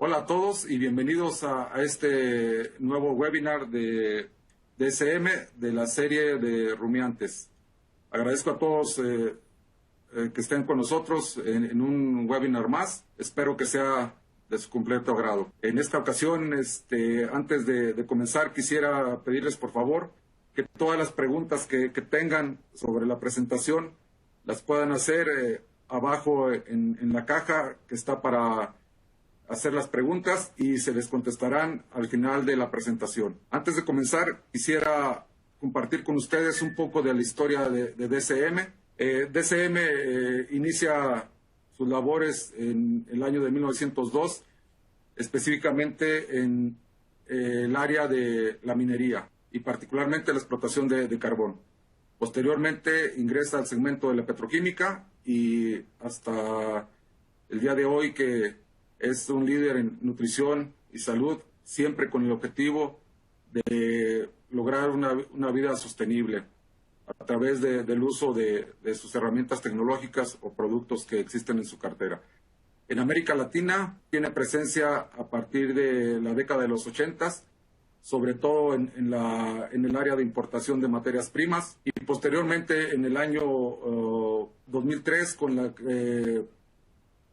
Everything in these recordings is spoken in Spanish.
Hola a todos y bienvenidos a este nuevo webinar de DSM de la serie de rumiantes. Agradezco a todos que estén con nosotros en un webinar más. Espero que sea de su completo agrado. En esta ocasión, antes de comenzar, quisiera pedirles por favor que todas las preguntas que tengan sobre la presentación las puedan hacer abajo en la caja que está para hacer las preguntas y se les contestarán al final de la presentación. Antes de comenzar, quisiera compartir con ustedes un poco de la historia de DSM. DSM inicia sus labores en el año de 1902, específicamente en el área de la minería y particularmente la explotación de carbón. Posteriormente ingresa al segmento de la petroquímica y hasta el día de hoy que es un líder en nutrición y salud, siempre con el objetivo de lograr una vida sostenible a través del uso de sus herramientas tecnológicas o productos que existen en su cartera. En América Latina tiene presencia a partir de la década de los 80s, sobre todo en el área de importación de materias primas, y posteriormente en el año 2003 con la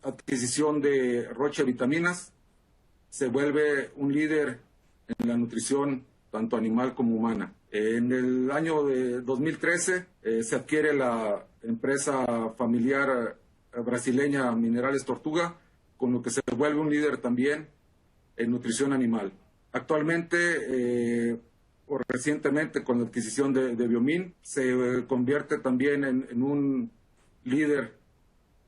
adquisición de Roche Vitaminas, se vuelve un líder en la nutrición tanto animal como humana. En el año de 2013 se adquiere la empresa familiar brasileña Minerales Tortuga, con lo que se vuelve un líder también en nutrición animal. Actualmente, o recientemente con la adquisición de Biomin, se convierte también en un líder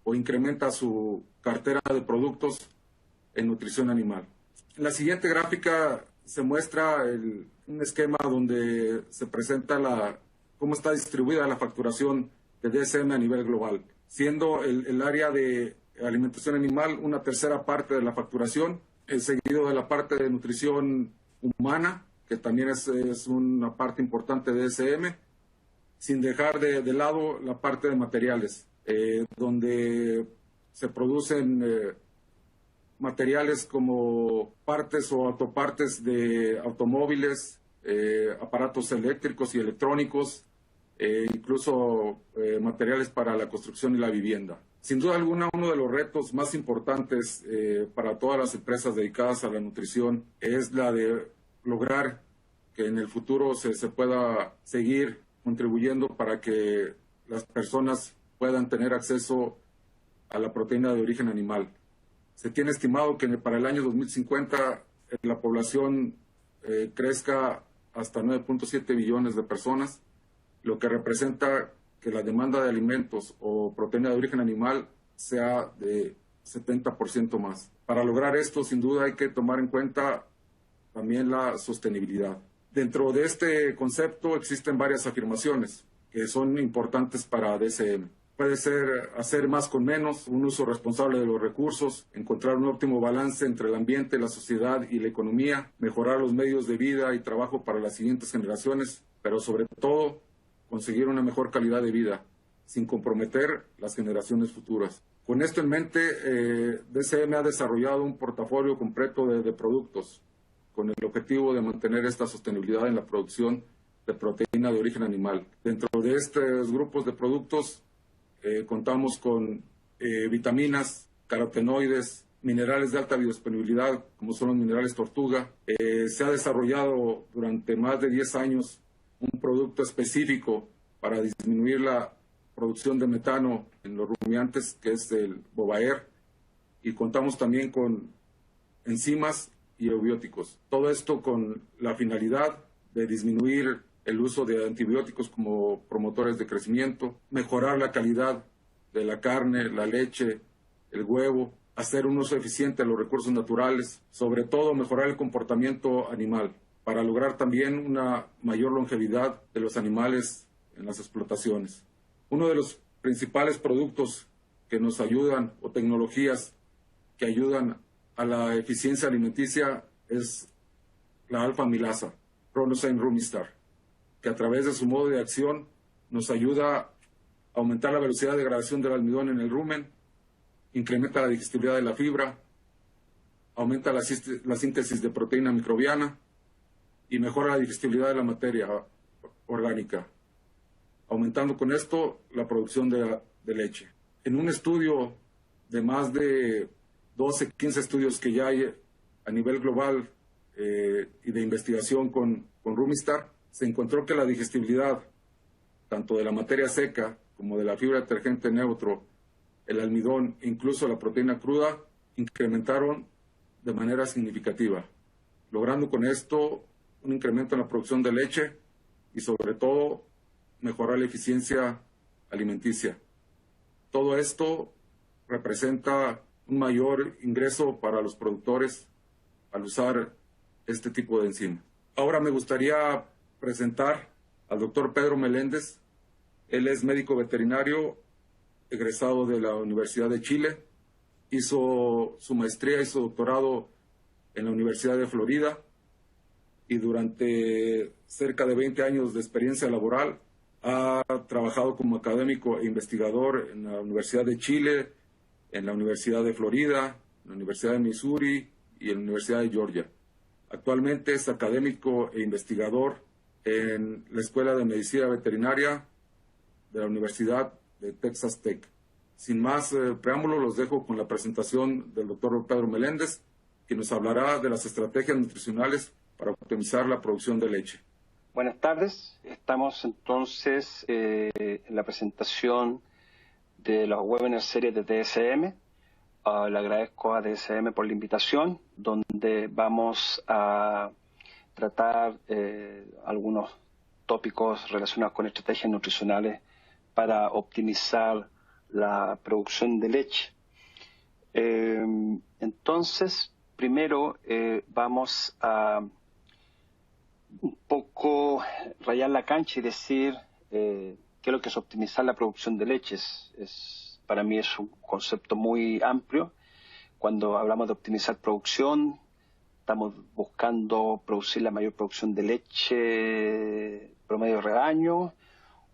o incrementa su cartera de productos en nutrición animal. En la siguiente gráfica se muestra un esquema donde se presenta cómo está distribuida la facturación de DSM a nivel global, siendo el área de alimentación animal una tercera parte de la facturación, seguido de la parte de nutrición humana, que también es una parte importante de DSM, sin dejar de lado la parte de materiales, donde se producen materiales como partes o autopartes de automóviles, aparatos eléctricos y electrónicos, incluso materiales para la construcción y la vivienda. Sin duda alguna, uno de los retos más importantes para todas las empresas dedicadas a la nutrición es la de lograr que en el futuro se pueda seguir contribuyendo para que las personas puedan tener acceso a la proteína de origen animal. Se tiene estimado que para el año 2050 la población crezca hasta 9.7 billones de personas, lo que representa que la demanda de alimentos o proteína de origen animal sea de 70% más. Para lograr esto, sin duda, hay que tomar en cuenta también la sostenibilidad. Dentro de este concepto existen varias afirmaciones que son importantes para DSM. Puede ser hacer más con menos, un uso responsable de los recursos, encontrar un óptimo balance entre el ambiente, la sociedad y la economía, mejorar los medios de vida y trabajo para las siguientes generaciones, pero sobre todo conseguir una mejor calidad de vida, sin comprometer las generaciones futuras. Con esto en mente, DSM ha desarrollado un portafolio completo de productos con el objetivo de mantener esta sostenibilidad en la producción de proteína de origen animal. Dentro de estos grupos de productos contamos con vitaminas, carotenoides, minerales de alta biodisponibilidad, como son los minerales tortuga. Se ha desarrollado durante más de 10 años un producto específico para disminuir la producción de metano en los rumiantes, que es el Bovaer, y contamos también con enzimas y eubióticos. Todo esto con la finalidad de disminuir el uso de antibióticos como promotores de crecimiento, mejorar la calidad de la carne, la leche, el huevo, hacer un uso eficiente de los recursos naturales, sobre todo mejorar el comportamiento animal, para lograr también una mayor longevidad de los animales en las explotaciones. Uno de los principales productos que nos ayudan, o tecnologías que ayudan a la eficiencia alimenticia, es la alfa-amilasa, Pronosyne Rumistar, que a través de su modo de acción nos ayuda a aumentar la velocidad de degradación del almidón en el rumen, incrementa la digestibilidad de la fibra, aumenta la síntesis de proteína microbiana y mejora la digestibilidad de la materia orgánica, aumentando con esto la producción de leche. En un estudio de más de 12, 15 estudios que ya hay a nivel global y de investigación con Rumistar, se encontró que la digestibilidad tanto de la materia seca como de la fibra detergente neutro, el almidón e incluso la proteína cruda incrementaron de manera significativa, logrando con esto un incremento en la producción de leche y sobre todo mejorar la eficiencia alimenticia. Todo esto representa un mayor ingreso para los productores al usar este tipo de enzima. Ahora me gustaría presentar al doctor Pedro Meléndez. Él es médico veterinario egresado de la Universidad de Chile. Hizo su maestría y su doctorado en la Universidad de Florida y durante cerca de 20 años de experiencia laboral ha trabajado como académico e investigador en la Universidad de Chile, en la Universidad de Florida, en la Universidad de Missouri y en la Universidad de Georgia. Actualmente es académico e investigador en la Escuela de Medicina Veterinaria de la Universidad de Texas Tech. Sin más preámbulo, los dejo con la presentación del doctor Pedro Meléndez, que nos hablará de las estrategias nutricionales para optimizar la producción de leche. Buenas tardes, estamos entonces en la presentación de los webinar series de DSM. Le agradezco a DSM por la invitación, donde vamos a tratar algunos tópicos relacionados con estrategias nutricionales para optimizar la producción de leche. Entonces, primero vamos a un poco rayar la cancha y decir qué es lo que es optimizar la producción de leche. Para mí es un concepto muy amplio. Cuando hablamos de optimizar producción, estamos buscando producir la mayor producción de leche promedio de rebaño,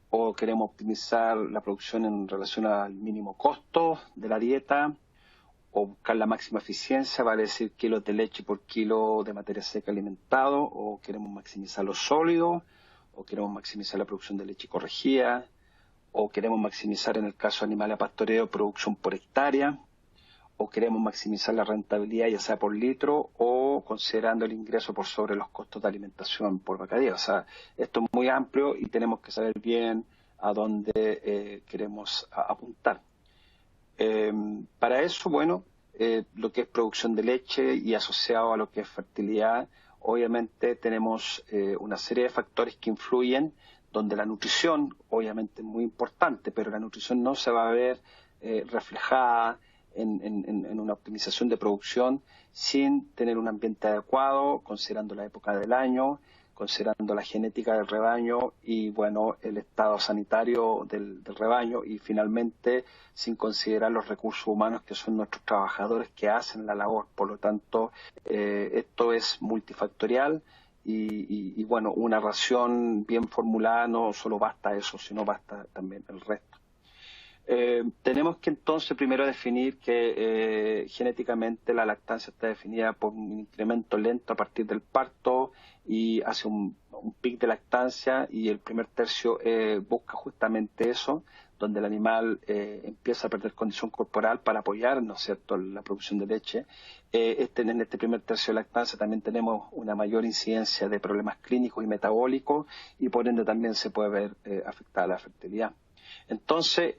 o queremos optimizar la producción en relación al mínimo costo de la dieta, o buscar la máxima eficiencia, vale decir kilos de leche por kilo de materia seca alimentado, o queremos maximizar los sólidos, o queremos maximizar la producción de leche corregida, o queremos maximizar en el caso de animales a pastoreo producción por hectárea, o queremos maximizar la rentabilidad ya sea por litro o considerando el ingreso por sobre los costos de alimentación por vaca día. O sea, esto es muy amplio y tenemos que saber bien a dónde queremos apuntar. Para eso, bueno, lo que es producción de leche y asociado a lo que es fertilidad, obviamente tenemos una serie de factores que influyen, donde la nutrición obviamente es muy importante, pero la nutrición no se va a ver reflejada en una optimización de producción sin tener un ambiente adecuado, considerando la época del año, considerando la genética del rebaño y, bueno, el estado sanitario del rebaño, y finalmente sin considerar los recursos humanos que son nuestros trabajadores que hacen la labor. Por lo tanto, esto es multifactorial y, bueno, una ración bien formulada no solo basta eso, sino basta también el resto. Tenemos que entonces primero definir que genéticamente la lactancia está definida por un incremento lento a partir del parto y hace un pic de lactancia, y el primer tercio busca justamente eso, donde el animal empieza a perder condición corporal para apoyar, ¿no es cierto?, la producción de leche. En este primer tercio de lactancia también tenemos una mayor incidencia de problemas clínicos y metabólicos, y por ende también se puede ver afectada la fertilidad. Entonces,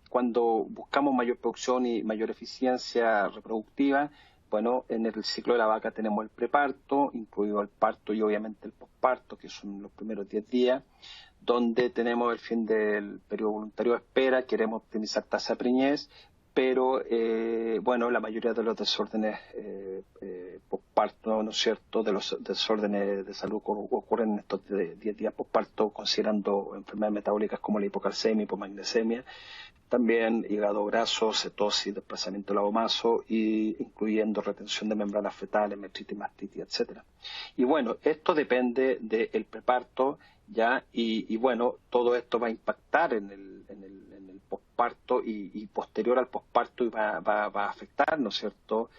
cuando buscamos mayor producción y mayor eficiencia reproductiva, bueno, en el ciclo de la vaca tenemos el preparto, incluido el parto y obviamente el posparto, que son los primeros 10 días, donde tenemos el fin del periodo voluntario de espera, queremos optimizar tasa de preñez, pero, bueno, la mayoría de los desórdenes posparto, ¿no es cierto?, de los desórdenes de salud ocurren en estos 10 días posparto, considerando enfermedades metabólicas como la hipocalcemia, hipomagnesemia, también hígado graso, cetosis, desplazamiento lagomaso, y incluyendo retención de membranas fetales, metritis, mastitis, etcétera. Y bueno, esto depende del preparto, ya, y bueno, todo esto va a impactar en el posparto posparto y posterior al posparto y va a afectar, ¿no es cierto?,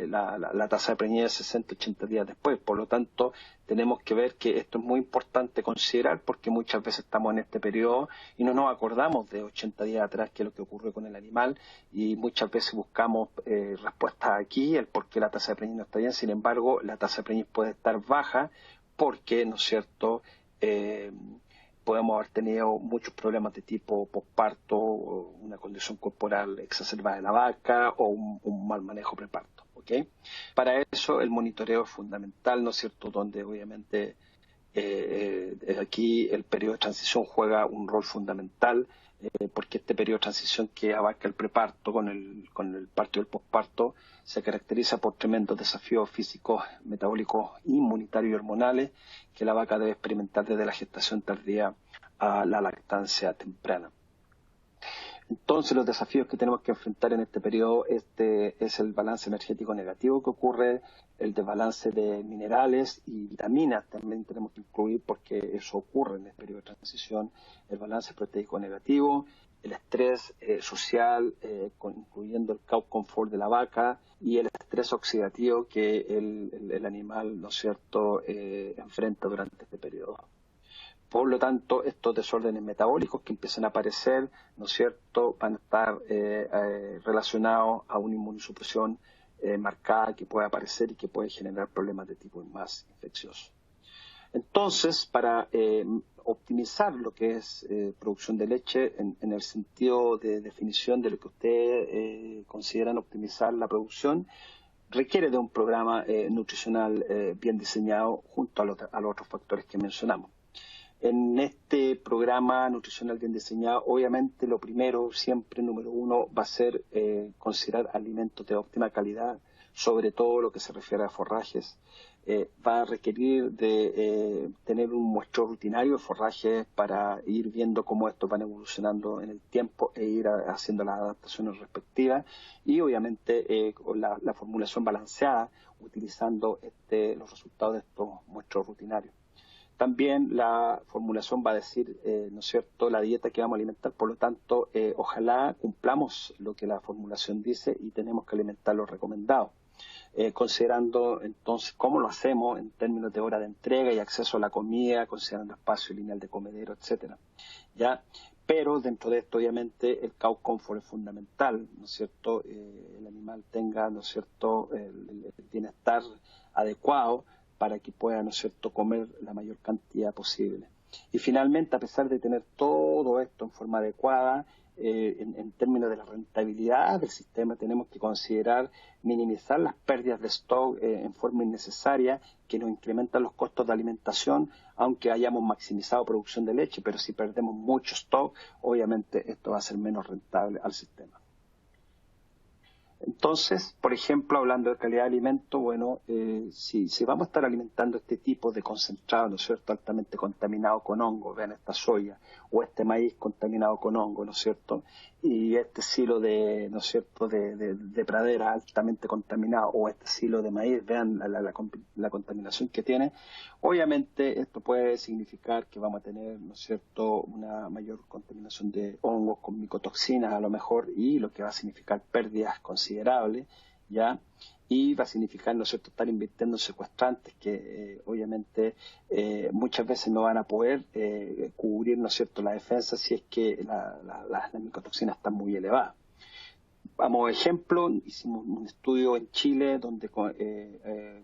la tasa de preñez 60-80 días después. Por lo tanto, tenemos que ver que esto es muy importante considerar porque muchas veces estamos en este periodo y no nos acordamos de 80 días atrás qué es lo que ocurrió con el animal y muchas veces buscamos respuestas aquí, el por qué la tasa de preñez no está bien. Sin embargo, la tasa de preñez puede estar baja porque, ¿no es cierto?, podemos haber tenido muchos problemas de tipo posparto, una condición corporal exacerbada de la vaca o un mal manejo preparto. ¿Okay? Para eso el monitoreo es fundamental, ¿no es cierto?, donde obviamente aquí el periodo de transición juega un rol fundamental, porque este periodo de transición que abarca el preparto con el parto y el posparto se caracteriza por tremendos desafíos físicos, metabólicos, inmunitarios y hormonales que la vaca debe experimentar desde la gestación tardía a la lactancia temprana. Entonces, los desafíos que tenemos que enfrentar en este periodo es el balance energético negativo que ocurre, el desbalance de minerales y vitaminas también tenemos que incluir porque eso ocurre en el periodo de transición, el balance proteico negativo, el estrés social, incluyendo el cow comfort de la vaca y el estrés oxidativo que el animal, ¿no es cierto?, enfrenta durante este periodo. Por lo tanto, estos desórdenes metabólicos que empiezan a aparecer, ¿no es cierto?, van a estar relacionados a una inmunosupresión marcada que puede aparecer y que puede generar problemas de tipo más infeccioso. Entonces, para optimizar lo que es producción de leche en el sentido de definición de lo que ustedes consideran optimizar la producción, requiere de un programa nutricional bien diseñado junto a los otros factores que mencionamos. En este programa nutricional bien diseñado, obviamente lo primero, siempre número uno, va a ser considerar alimentos de óptima calidad, sobre todo lo que se refiere a forrajes. Va a requerir de tener un muestreo rutinario de forrajes para ir viendo cómo estos van evolucionando en el tiempo e ir haciendo las adaptaciones respectivas y obviamente la formulación balanceada utilizando los resultados de estos muestreos rutinarios. También la formulación va a decir, ¿no es cierto?, la dieta que vamos a alimentar, por lo tanto, ojalá cumplamos lo que la formulación dice y tenemos que alimentar lo recomendado. Considerando entonces cómo lo hacemos en términos de hora de entrega y acceso a la comida, considerando espacio lineal de comedero, etcétera. ¿Ya? Pero dentro de esto, obviamente, el cow comfort es fundamental, ¿no es cierto?, el animal tenga, ¿no es cierto?, el bienestar adecuado para que pueda, ¿no es cierto?, comer la mayor cantidad posible. Y finalmente, a pesar de tener todo esto en forma adecuada, en términos de la rentabilidad del sistema, tenemos que considerar minimizar las pérdidas de stock en forma innecesaria que nos incrementan los costos de alimentación, aunque hayamos maximizado producción de leche, pero si perdemos mucho stock, obviamente esto va a ser menos rentable al sistema. Entonces, por ejemplo, hablando de calidad de alimento, bueno, si vamos a estar alimentando este tipo de concentrado, ¿no es cierto?, altamente contaminado con hongo, vean esta soya, o este maíz contaminado con hongo, ¿no es cierto?, y este silo de, ¿no es cierto?, de pradera altamente contaminado, o este silo de maíz, vean la contaminación que tiene, obviamente esto puede significar que vamos a tener, ¿no es cierto?, una mayor contaminación de hongos con micotoxinas a lo mejor, y lo que va a significar pérdidas considerables, ¿ya? Y va a significar, ¿no es cierto?, estar invirtiendo en secuestrantes que obviamente muchas veces no van a poder cubrir, ¿no es cierto?, la defensa si es que las micotoxinas están muy elevadas. Vamos, ejemplo, hicimos un estudio en Chile donde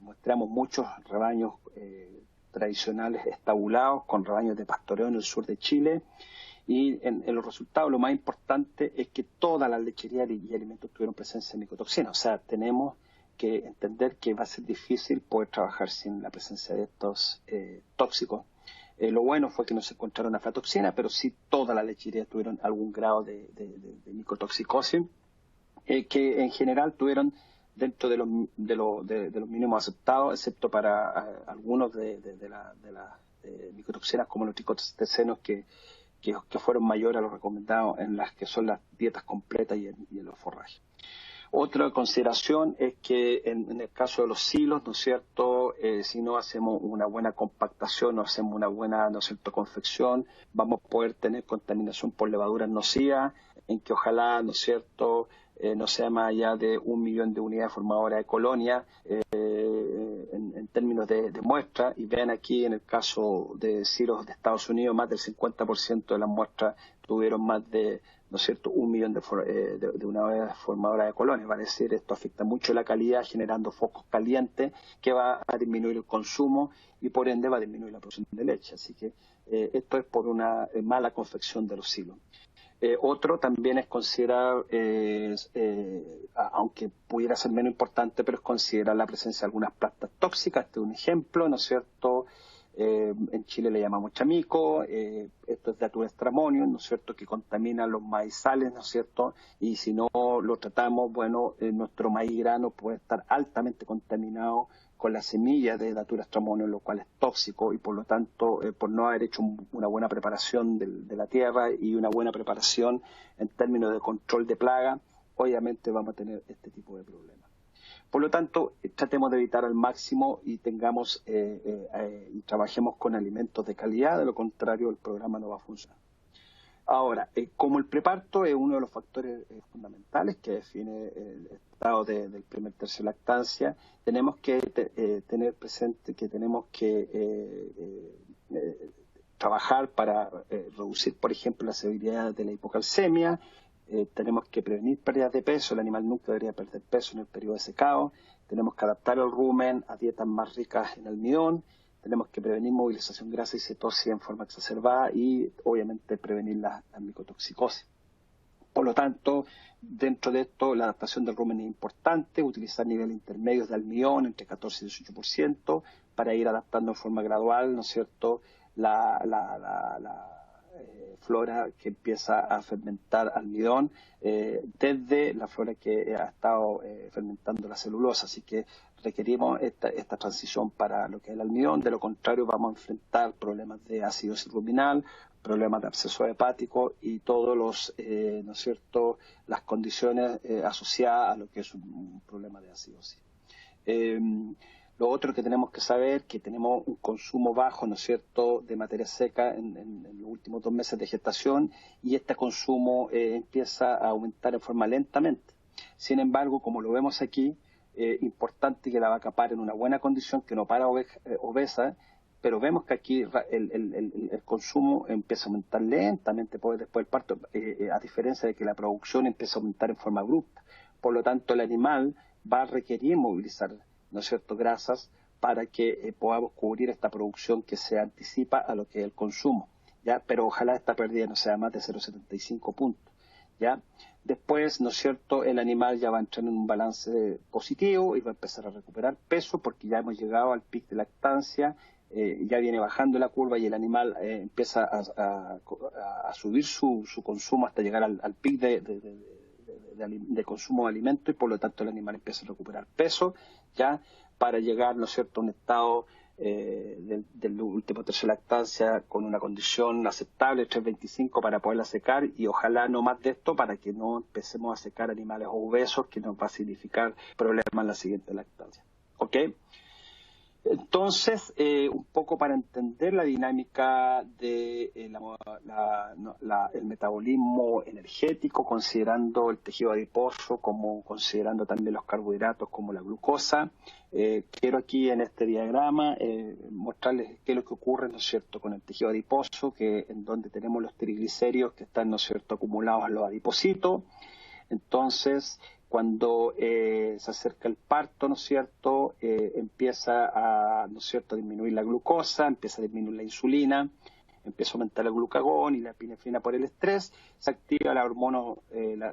mostramos muchos rebaños tradicionales estabulados con rebaños de pastoreo en el sur de Chile. Y en los resultados lo más importante es que todas las lecherías y alimentos tuvieron presencia de micotoxinas. O sea, tenemos que entender que va a ser difícil poder trabajar sin la presencia de estos tóxicos. Lo bueno fue que no se encontraron aflatoxina, pero sí todas las lecherías tuvieron algún grado de micotoxicosis, que en general tuvieron dentro de los mínimos aceptados, excepto para algunos de las micotoxinas como los tricotoxanos que fueron mayores a los recomendados en las que son las dietas completas y en los forrajes. Otra consideración es que en el caso de los silos, ¿no es cierto?, si no hacemos una buena compactación, no hacemos una buena, ¿no es cierto?, confección, vamos a poder tener contaminación por levaduras nocivas, en que ojalá, ¿no es cierto?, no sea más allá de 1 millón de unidades formadoras de colonia en términos de muestra, y vean aquí en el caso de silos de Estados Unidos, más del 50% de las muestras tuvieron más de, ¿no es cierto?, 1 millón de unidades formadoras de colonia. Va a decir, esto afecta mucho la calidad, generando focos calientes, que va a disminuir el consumo y por ende va a disminuir la producción de leche. Así que esto es por una mala confección de los silos. Otro también es considerar, aunque pudiera ser menos importante, pero es considerar la presencia de algunas plantas tóxicas. Este es un ejemplo, ¿no es cierto? En Chile le llamamos chamico, esto es Datura stramonium, ¿no es cierto?, que contamina los maizales, ¿no es cierto?, y si no lo tratamos, bueno, nuestro maíz grano puede estar altamente contaminado con la semilla de Datura stramonium, lo cual es tóxico, y por lo tanto, por no haber hecho una buena preparación de la tierra y una buena preparación en términos de control de plaga, obviamente vamos a tener este tipo de problemas. Por lo tanto, tratemos de evitar al máximo y tengamos y trabajemos con alimentos de calidad, de lo contrario el programa no va a funcionar. Ahora, como el preparto es uno de los factores fundamentales que define el estado del primer tercio de lactancia, tenemos que tener presente que tenemos que trabajar para reducir, por ejemplo, la severidad de la hipocalcemia. Tenemos que prevenir pérdidas de peso, el animal nunca debería perder peso en el periodo de secado, tenemos que adaptar el rumen a dietas más ricas en almidón, tenemos que prevenir movilización grasa y cetosis en forma exacerbada y obviamente prevenir la micotoxicosis. Por lo tanto, dentro de esto la adaptación del rumen es importante, utilizar niveles intermedios de almidón entre 14 y 18% para ir adaptando en forma gradual, ¿no es cierto?, la flora que empieza a fermentar almidón desde la flora que ha estado fermentando la celulosa. Así que requerimos esta transición para lo que es el almidón, de lo contrario vamos a enfrentar problemas de acidosis ruminal, problemas de absceso hepático y todos los, ¿no es cierto?, las condiciones asociadas a lo que es un problema de acidosis. Lo otro que tenemos que saber que tenemos un consumo bajo, ¿no es cierto?, de materia seca en los últimos 2 meses de gestación y este consumo empieza a aumentar en forma lentamente. Sin embargo, como lo vemos aquí, importante que la vaca pare en una buena condición, que no para obesa, pero vemos que aquí el consumo empieza a aumentar lentamente después del parto, a diferencia de que la producción empieza a aumentar en forma abrupta. Por lo tanto, el animal va a requerir movilizar, ¿no es cierto?, grasas para que podamos cubrir esta producción que se anticipa a lo que es el consumo, ¿ya? Pero ojalá esta pérdida no sea más de 0,75 puntos, ¿ya? Después, ¿no es cierto?, el animal ya va a entrar en un balance positivo y va a empezar a recuperar peso porque ya hemos llegado al pic de lactancia, ya viene bajando la curva y el animal empieza a subir su consumo hasta llegar al pic de consumo de alimento y por lo tanto el animal empieza a recuperar peso ya para llegar, ¿no es cierto?, a un estado del último tercio de lactancia con una condición aceptable, 3,25 para poderla secar y ojalá no más de esto para que no empecemos a secar animales obesos que nos va a significar problemas en la siguiente lactancia. ¿Ok? Entonces, un poco para entender la dinámica de el metabolismo energético, considerando el tejido adiposo, como considerando también los carbohidratos como la glucosa, quiero aquí en este diagrama mostrarles qué es lo que ocurre, ¿no es cierto?, con el tejido adiposo, en donde tenemos los triglicéridos que están, ¿no es cierto?, acumulados en los adipocitos. Entonces, cuando se acerca el parto, ¿no es cierto?, empieza a, ¿no es cierto?, a disminuir la glucosa, empieza a disminuir la insulina, empieza a aumentar el glucagón y la epinefrina por el estrés, se activa la hormona,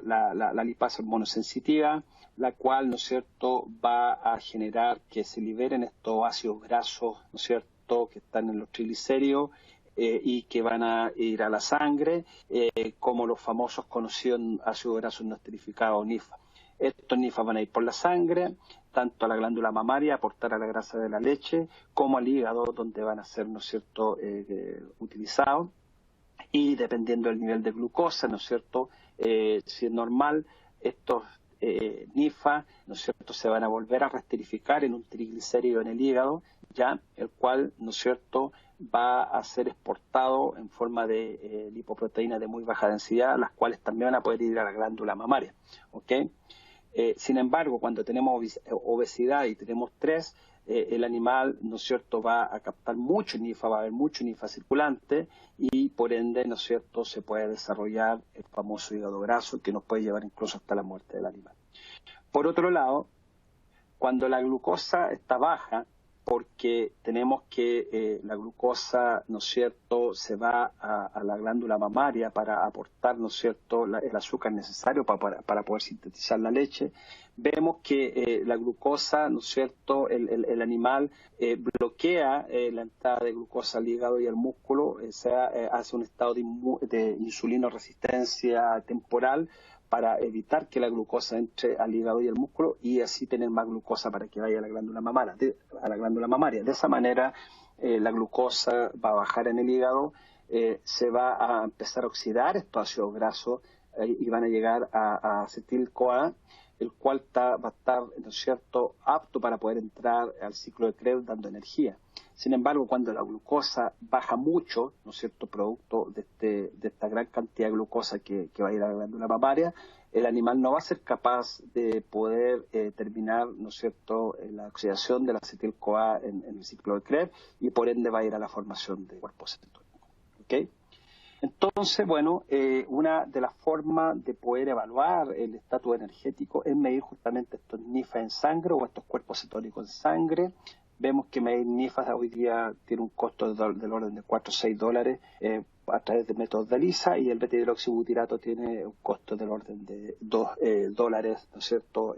la lipasa hormonosensitiva, la cual, ¿no es cierto?, va a generar que se liberen estos ácidos grasos, ¿no es cierto?, que están en los triglicéridos, y que van a ir a la sangre, como los famosos conocidos ácidos grasos no esterificados, NIFA. Estos NIFA van a ir por la sangre, tanto a la glándula mamaria, aportar a la grasa de la leche, como al hígado, donde van a ser, ¿no es cierto?, utilizados. Y dependiendo del nivel de glucosa, ¿no es cierto?, si es normal, estos NIFA, ¿no es cierto?, se van a volver a reesterificar en un triglicérido en el hígado, ya, el cual, ¿no es cierto?, va a ser exportado en forma de lipoproteínas de muy baja densidad, las cuales también van a poder ir a la glándula mamaria. ¿Okay? Sin embargo, cuando tenemos obesidad y tenemos estrés, el animal, ¿no es cierto?, va a captar mucho NIFA, va a haber mucho NIFA circulante y por ende, ¿no es cierto?, se puede desarrollar el famoso hígado graso que nos puede llevar incluso hasta la muerte del animal. Por otro lado, cuando la glucosa está baja, porque tenemos que la glucosa, ¿no es cierto?, se va a la glándula mamaria para aportar, ¿no es cierto?, el azúcar necesario para poder sintetizar la leche. Vemos que la glucosa, ¿no es cierto?, el animal bloquea la entrada de glucosa al hígado y al músculo, hace un estado de insulinoresistencia temporal, para evitar que la glucosa entre al hígado y al músculo y así tener más glucosa para que vaya a la glándula mamaria. De esa manera la glucosa va a bajar en el hígado, se va a empezar a oxidar estos ácidos grasos y van a llegar a acetil-CoA, el cual va a estar, ¿no es cierto?, apto para poder entrar al ciclo de Krebs dando energía. Sin embargo, cuando la glucosa baja mucho, ¿no es cierto?, producto de esta gran cantidad de glucosa que va a ir a la glándula mamaria, el animal no va a ser capaz de poder terminar, ¿no es cierto?, la oxidación del acetil-CoA en el ciclo de Krebs y por ende va a ir a la formación de cuerpos cetónicos. ¿Okay? Entonces, bueno, una de las formas de poder evaluar el estatus energético es medir justamente estos NIFA en sangre o estos cuerpos cetónicos en sangre. Vemos que medir NIFA hoy día tiene un costo del orden de 4 o 6 dólares a través de métodos de ELISA y el beta-hidroxibutirato tiene un costo del orden de 2 dólares, ¿no es cierto?,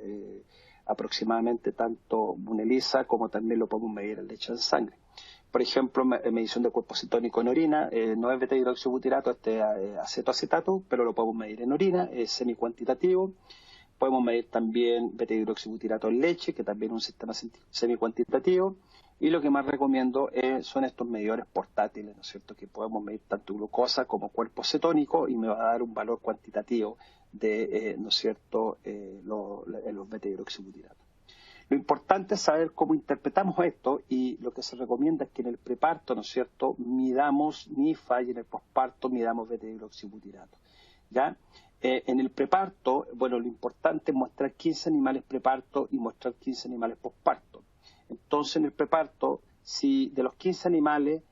aproximadamente, tanto un ELISA como también lo podemos medir en leche en sangre. Por ejemplo, medición de cuerpo cetónico en orina, no es beta-hidroxibutirato, acetoacetato, pero lo podemos medir en orina, es semi-cuantitativo. Podemos medir también beta-hidroxibutirato en leche, que también es un sistema semi-cuantitativo. Y lo que más recomiendo son estos medidores portátiles, ¿no es cierto?, que podemos medir tanto glucosa como cuerpo cetónico y me va a dar un valor cuantitativo de, ¿no es cierto?, los beta-hidroxibutiratos. Lo importante es saber cómo interpretamos esto y lo que se recomienda es que en el preparto, ¿no es cierto?, midamos NIFA y en el posparto midamos beta-hidroxibutirato. ¿Ya? En el preparto, bueno, lo importante es mostrar 15 animales preparto y mostrar 15 animales posparto. Entonces, en el preparto, si de los 15 animales,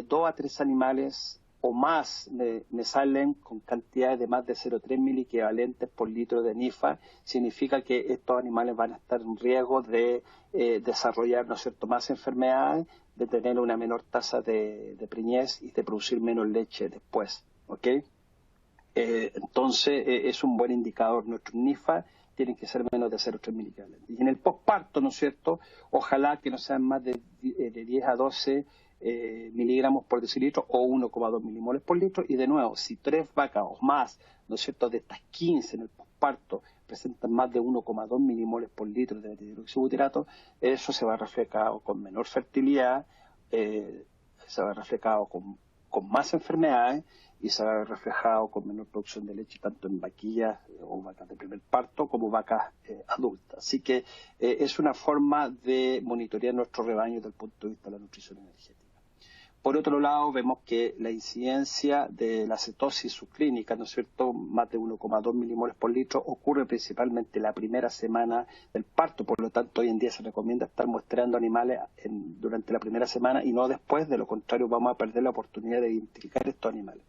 2 a 3 animales o más me salen con cantidades de más de 0,3 miliequivalentes por litro de NIFA, significa que estos animales van a estar en riesgo de desarrollar, ¿no es cierto?, más enfermedades, de tener una menor tasa de preñez y de producir menos leche después. ¿Ok? Entonces, es un buen indicador. Nuestros NIFA tienen que ser menos de 0,3 miliequivalentes. Y en el posparto, ¿no es cierto?, ojalá que no sean más de 10 a 12 miligramos por decilitro o 1,2 milimoles por litro. Y de nuevo, si 3 vacas o más, ¿no es cierto?, de estas 15 en el posparto presentan más de 1,2 milimoles por litro de beta-hidroxibutirato, eso se va reflejado con menor fertilidad, se va reflejado con más enfermedades y se va reflejado con menor producción de leche tanto en vaquillas o vacas de primer parto como vacas adultas. Así que es una forma de monitorear nuestro rebaño desde el punto de vista de la nutrición energética. Por otro lado, vemos que la incidencia de la cetosis subclínica, ¿no es cierto?, más de 1,2 milimoles por litro, ocurre principalmente la primera semana del parto. Por lo tanto, hoy en día se recomienda estar muestreando animales durante la primera semana y no después. De lo contrario, vamos a perder la oportunidad de identificar estos animales.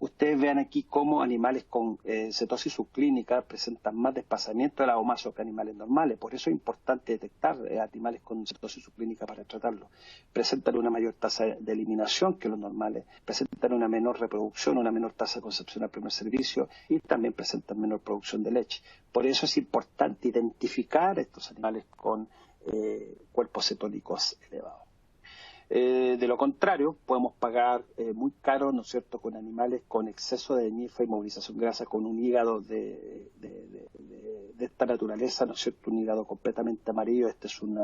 Ustedes vean aquí cómo animales con cetosis subclínica presentan más desplazamiento de la omaso que animales normales. Por eso es importante detectar animales con cetosis subclínica para tratarlos. Presentan una mayor tasa de eliminación que los normales, presentan una menor reproducción, una menor tasa de concepción al primer servicio y también presentan menor producción de leche. Por eso es importante identificar estos animales con cuerpos cetónicos elevados. De lo contrario, podemos pagar muy caro, ¿no es cierto?, con animales con exceso de NIFA y movilización grasa, con un hígado de esta naturaleza, ¿no es cierto?, un hígado completamente amarillo. Este es un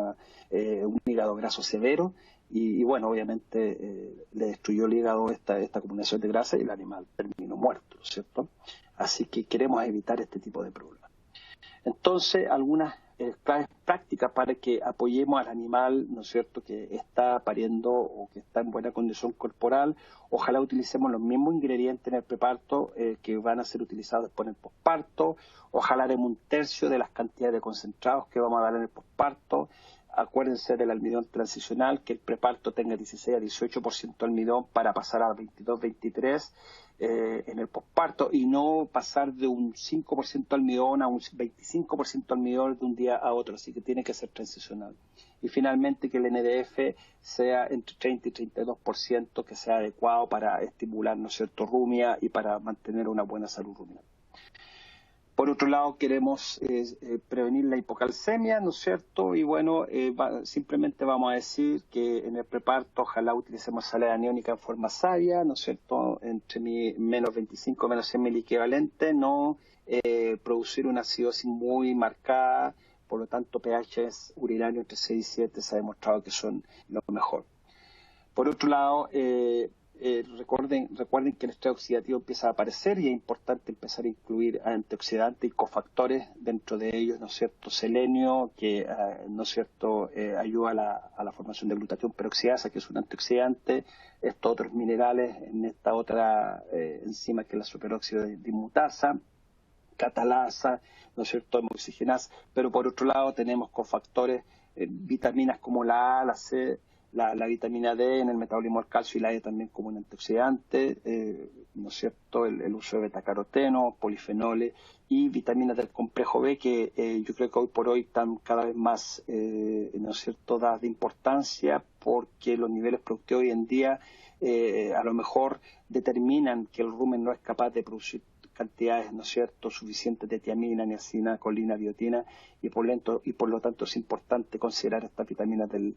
hígado graso severo y bueno, obviamente le destruyó el hígado esta combinación de grasa y el animal terminó muerto, ¿no es cierto? Así que queremos evitar este tipo de problemas. Entonces, algunas claves prácticas para que apoyemos al animal, ¿no es cierto?, que está pariendo o que está en buena condición corporal. Ojalá utilicemos los mismos ingredientes en el preparto que van a ser utilizados después en el posparto. Ojalá haremos un tercio de las cantidades de concentrados que vamos a dar en el posparto. Acuérdense del almidón transicional, que el preparto tenga 16 a 18% almidón para pasar a 22-23% en el posparto, y no pasar de un 5% almidón a un 25% almidón de un día a otro, así que tiene que ser transicional. Y finalmente que el NDF sea entre 30 y 32%, que sea adecuado para estimular, ¿no es cierto?, rumia y para mantener una buena salud ruminal. Por otro lado, queremos prevenir la hipocalcemia, ¿no es cierto? Y bueno, simplemente vamos a decir que en el preparto ojalá utilicemos salida aniónica en forma sabia, ¿no es cierto? Entre menos 25 menos 100 mil equivalente, no producir una acidosis muy marcada, por lo tanto pHs urinarios entre 6 y 7 se ha demostrado que son lo mejor. Por otro lado, recuerden que el estrés oxidativo empieza a aparecer y es importante empezar a incluir antioxidantes y cofactores, dentro de ellos, ¿no es cierto?, selenio, que, ¿no es cierto?, ayuda a la formación de glutatión peroxidasa, que es un antioxidante, estos otros minerales en esta otra enzima que es la superóxido de inmutasa, catalasa, ¿no es cierto?, hemoxigenasa, pero por otro lado tenemos cofactores, vitaminas como la A, la C, la vitamina D en el metabolismo del calcio y la E también como un antioxidante, ¿no es cierto?, el uso de betacaroteno, polifenoles y vitaminas del complejo B, que yo creo que hoy por hoy están cada vez más, ¿no es cierto?, dadas de importancia, porque los niveles productivos hoy en día a lo mejor determinan que el rumen no es capaz de producir cantidades, ¿no es cierto?, suficientes de tiamina, niacina, colina, biotina, y por lo tanto es importante considerar estas vitaminas del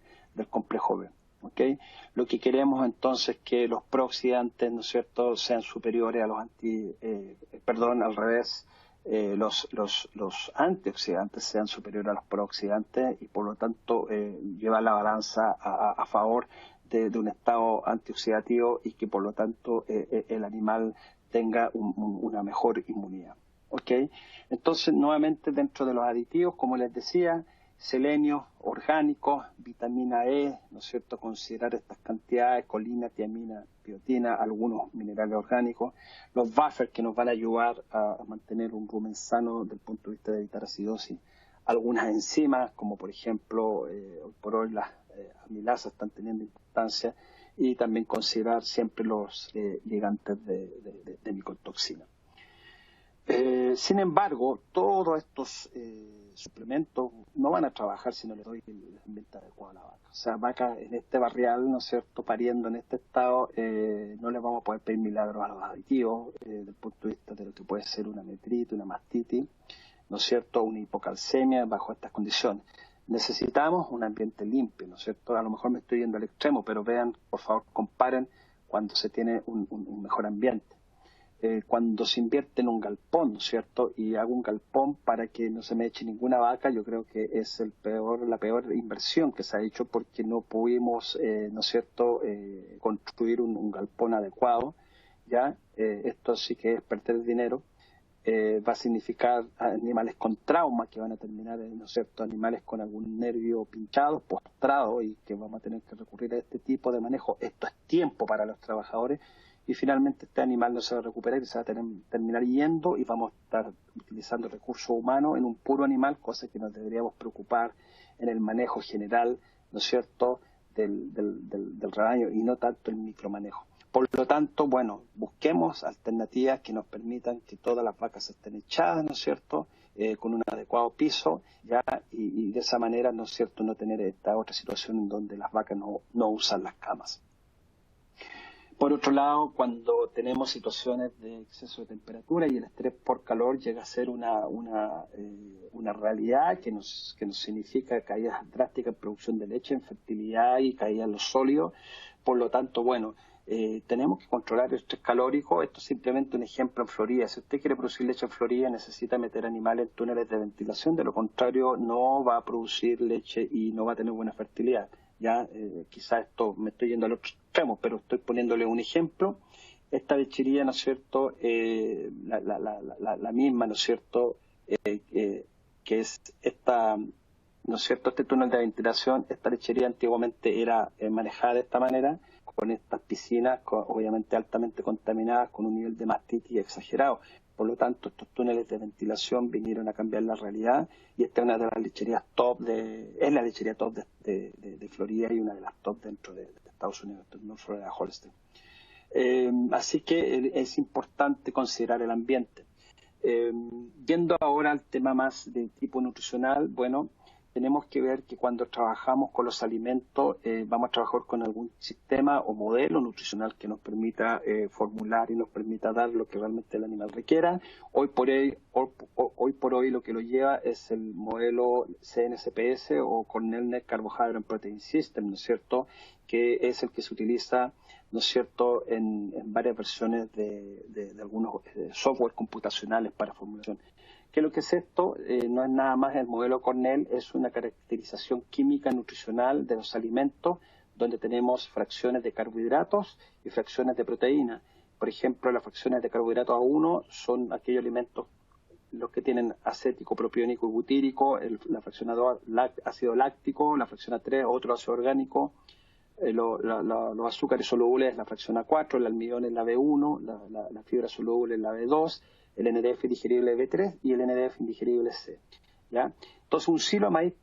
complejo B. ¿Okay? Lo que queremos entonces es que los prooxidantes, ¿no es cierto?, sean superiores a los los antioxidantes sean superiores a los prooxidantes, y por lo tanto llevar la balanza a favor de un estado antioxidativo, y que por lo tanto el animal tenga una mejor inmunidad. ¿Okay? Entonces, nuevamente, dentro de los aditivos, como les decía, selenios orgánicos, vitamina E, ¿no es cierto?, considerar estas cantidades, colina, tiamina, biotina, algunos minerales orgánicos, los buffers que nos van a ayudar a mantener un rumen sano desde el punto de vista de evitar acidosis, algunas enzimas, como por ejemplo, hoy por hoy las amilasas están teniendo importancia, y también considerar siempre los ligantes de micotoxina. Sin embargo, todos estos suplementos no van a trabajar si no le doy el ambiente adecuado a la vaca. O sea, vaca en este barrial, ¿no es cierto?, pariendo en este estado, no le vamos a poder pedir milagros a los aditivos, desde el punto de vista de lo que puede ser una metritis, una mastitis, ¿no es cierto?, una hipocalcemia bajo estas condiciones. Necesitamos un ambiente limpio, ¿no es cierto? A lo mejor me estoy yendo al extremo, pero vean, por favor, comparen cuando se tiene un mejor ambiente. Cuando se invierte en un galpón, ¿no es cierto?, y hago un galpón para que no se me eche ninguna vaca, yo creo que es la peor inversión que se ha hecho, porque no pudimos, ¿no es cierto?, construir un galpón adecuado, ¿ya? Esto sí que es perder dinero. Va a significar animales con trauma que van a terminar, ¿no es cierto?, animales con algún nervio pinchado, postrado, y que vamos a tener que recurrir a este tipo de manejo. Esto es tiempo para los trabajadores, y finalmente este animal no se va a recuperar y se va a terminar yendo, y vamos a estar utilizando recursos humanos en un puro animal, cosa que nos deberíamos preocupar en el manejo general, ¿no es cierto?, del rebaño, y no tanto el micromanejo. Por lo tanto, bueno, busquemos alternativas que nos permitan que todas las vacas estén echadas, ¿no es cierto?, con un adecuado piso, ya, y de esa manera, ¿no es cierto?, no tener esta otra situación en donde las vacas no usan las camas. Por otro lado, cuando tenemos situaciones de exceso de temperatura y el estrés por calor llega a ser una realidad que nos significa caídas drásticas en producción de leche, en fertilidad y caída en los sólidos. Por lo tanto, bueno, tenemos que controlar el estrés calórico. Esto es simplemente un ejemplo en Florida. Si usted quiere producir leche en Florida, necesita meter animales en túneles de ventilación. De lo contrario, no va a producir leche y no va a tener buena fertilidad. Ya, quizás esto me estoy yendo al otro extremo, pero estoy poniéndole un ejemplo. Esta lechería, ¿no es cierto?, la misma, ¿no es cierto?, que es esta, ¿no es cierto?, este túnel de ventilación. Esta lechería antiguamente era manejada de esta manera, con estas piscinas obviamente altamente contaminadas, con un nivel de mastitis exagerado. Por lo tanto, estos túneles de ventilación vinieron a cambiar la realidad, y esta es una de las lecherías top es la lechería top de Florida, y una de las top dentro de Estados Unidos, North Florida Holstein. Así que es importante considerar el ambiente. Yendo ahora al tema más de tipo nutricional, bueno, tenemos que ver que cuando trabajamos con los alimentos, vamos a trabajar con algún sistema o modelo nutricional que nos permita formular y nos permita dar lo que realmente el animal requiera. Hoy por hoy lo que lo lleva es el modelo CNSPS o Cornell Net Carbohydrate and Protein System, ¿no es cierto?, que es el que se utiliza, ¿no es cierto?, en varias versiones de algunos software computacionales para formulación. ¿Qué es lo que es esto? No es nada más el modelo Cornell, es una caracterización química nutricional de los alimentos, donde tenemos fracciones de carbohidratos y fracciones de proteína. Por ejemplo, las fracciones de carbohidratos A1 son aquellos alimentos los que tienen acético, propiónico y butírico, la fracción A2 ácido láctico, la fracción A3 otro ácido orgánico, los azúcares solubles, la fracción A4, el almidón es la B1, la fibra soluble es la B2, el NDF indigerible B3 y el NDF indigerible C, ¿ya? Entonces, un silo de maíz,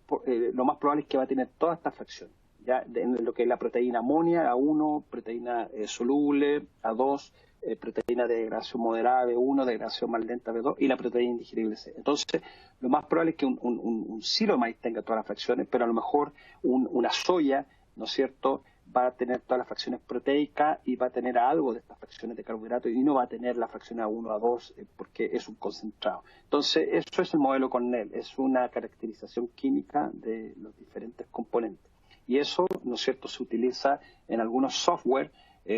lo más probable es que va a tener todas estas fracciones, ¿ya? En lo que es la proteína amonia, A1, proteína soluble, A2, proteína de degradación moderada, B1, de degradación más lenta, B2, y la proteína indigerible C. Entonces, lo más probable es que un silo de maíz tenga todas las fracciones, pero a lo mejor una soya, ¿no es cierto?, va a tener todas las fracciones proteicas y va a tener algo de estas fracciones de carbohidratos, y no va a tener la fracción A1, A2, porque es un concentrado. Entonces, eso es el modelo Cornell, es una caracterización química de los diferentes componentes. Y eso, ¿no es cierto?, se utiliza en algunos software,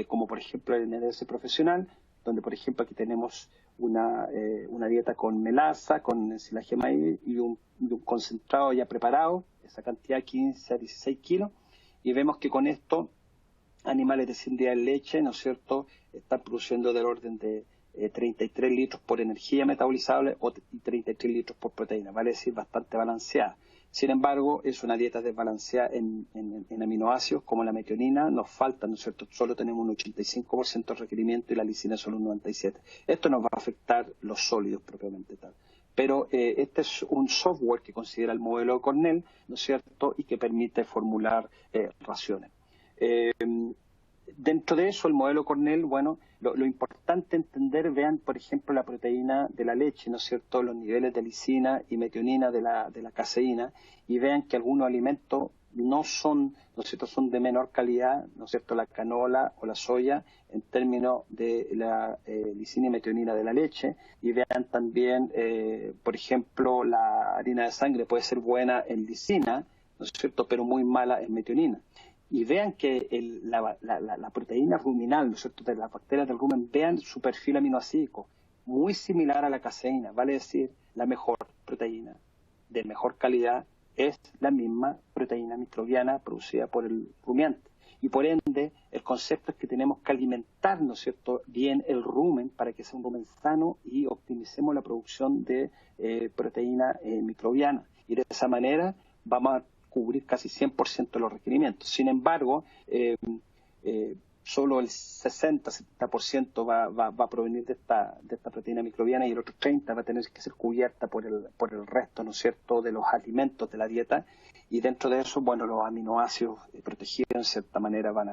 como por ejemplo el NDS Profesional, donde por ejemplo aquí tenemos una dieta con melaza, con ensilaje de maíz y un concentrado ya preparado, esa cantidad 15 a 16 kilos, y vemos que con esto animales de 100 días de leche, ¿no es cierto?, están produciendo del orden de 33 litros por energía metabolizable y 33 litros por proteína, vale decir, bastante balanceada. Sin embargo, es una dieta desbalanceada en aminoácidos como la metionina, nos falta, ¿no es cierto?, solo tenemos un 85% de requerimiento y la lisina solo un 97%. Esto nos va a afectar los sólidos propiamente tal. Pero este es un software que considera el modelo de Cornell, ¿no es cierto?, y que permite formular raciones. Dentro de eso, el modelo Cornell, bueno, lo importante entender, vean, por ejemplo, la proteína de la leche, ¿no es cierto?, los niveles de lisina y metionina de la caseína, y vean que algunos alimentos no son, ¿no es cierto?, son de menor calidad, ¿no es cierto?, la canola o la soya, en términos de la lisina y metionina de la leche, y vean también, por ejemplo, la harina de sangre puede ser buena en lisina, ¿no es cierto?, pero muy mala en metionina. Y vean que la proteína ruminal, ¿no es cierto?, de las bacterias del rumen, vean su perfil aminoácido, muy similar a la caseína, vale decir, la mejor proteína de mejor calidad es la misma proteína microbiana producida por el rumiante. Y por ende, el concepto es que tenemos que alimentar, ¿no es cierto?, bien el rumen para que sea un rumen sano y optimicemos la producción de proteína microbiana. Y de esa manera vamos a cubrir casi 100% de los requerimientos. Sin embargo, solo el 60-70% va a provenir de esta proteína microbiana, y el otro 30% va a tener que ser cubierta por el resto, ¿no es cierto?, de los alimentos de la dieta. Y dentro de eso, bueno, los aminoácidos protegidos en cierta manera van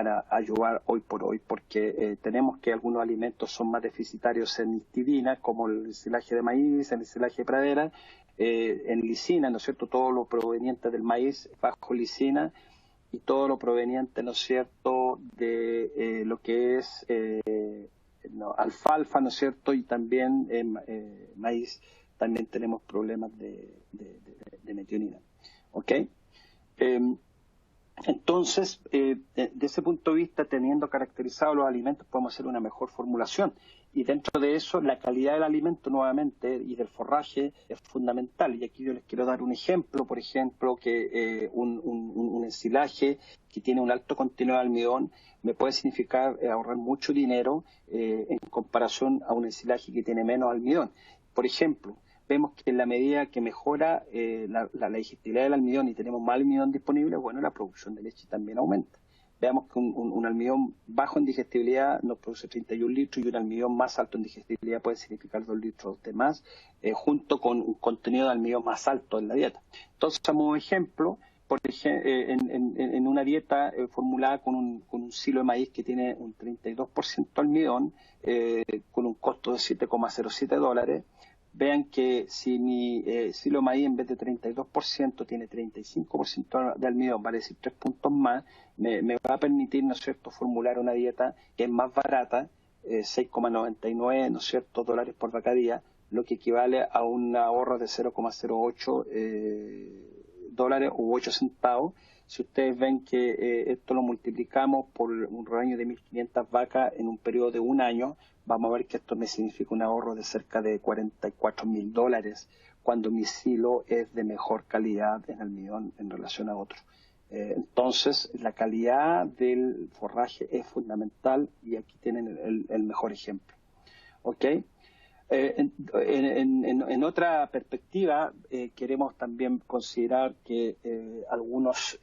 a ayudar hoy por hoy, porque tenemos que algunos alimentos son más deficitarios en histidina, como el ensilaje de maíz, el ensilaje de pradera, en lisina, ¿no es cierto?, todo lo proveniente del maíz bajo lisina, y todo lo proveniente, ¿no es cierto?, de lo que es alfalfa, ¿no es cierto?, y también maíz, también tenemos problemas de metionina. ¿Ok? Entonces, de ese punto de vista, teniendo caracterizados los alimentos, podemos hacer una mejor formulación. Y dentro de eso, la calidad del alimento, nuevamente, y del forraje es fundamental. Y aquí yo les quiero dar un ejemplo, por ejemplo, que un ensilaje que tiene un alto contenido de almidón me puede significar ahorrar mucho dinero en comparación a un ensilaje que tiene menos almidón. Por ejemplo, vemos que en la medida que mejora la digestibilidad del almidón y tenemos más almidón disponible, bueno, la producción de leche también aumenta. Veamos que un almidón bajo en digestibilidad nos produce 31 litros y un almidón más alto en digestibilidad puede significar 2 litros de más, junto con un contenido de almidón más alto en la dieta. Entonces, como ejemplo, en una dieta formulada con un silo de maíz que tiene un 32% almidón, con un costo de $7,07, vean que si mi silo de maíz en vez de 32% tiene 35% de almidón, vale decir 3 puntos más, me va a permitir, ¿no es cierto?, formular una dieta que es más barata, 6,99, ¿no es cierto?, dólares por vaca día, lo que equivale a un ahorro de 0,08 dólares u 8 centavos. Si ustedes ven que esto lo multiplicamos por un rebaño de 1.500 vacas en un periodo de un año, vamos a ver que esto me significa un ahorro de cerca de $44,000 cuando mi silo es de mejor calidad en almidón en relación a otro. Entonces, la calidad del forraje es fundamental y aquí tienen el mejor ejemplo. ¿Ok? En otra perspectiva, queremos también considerar que algunos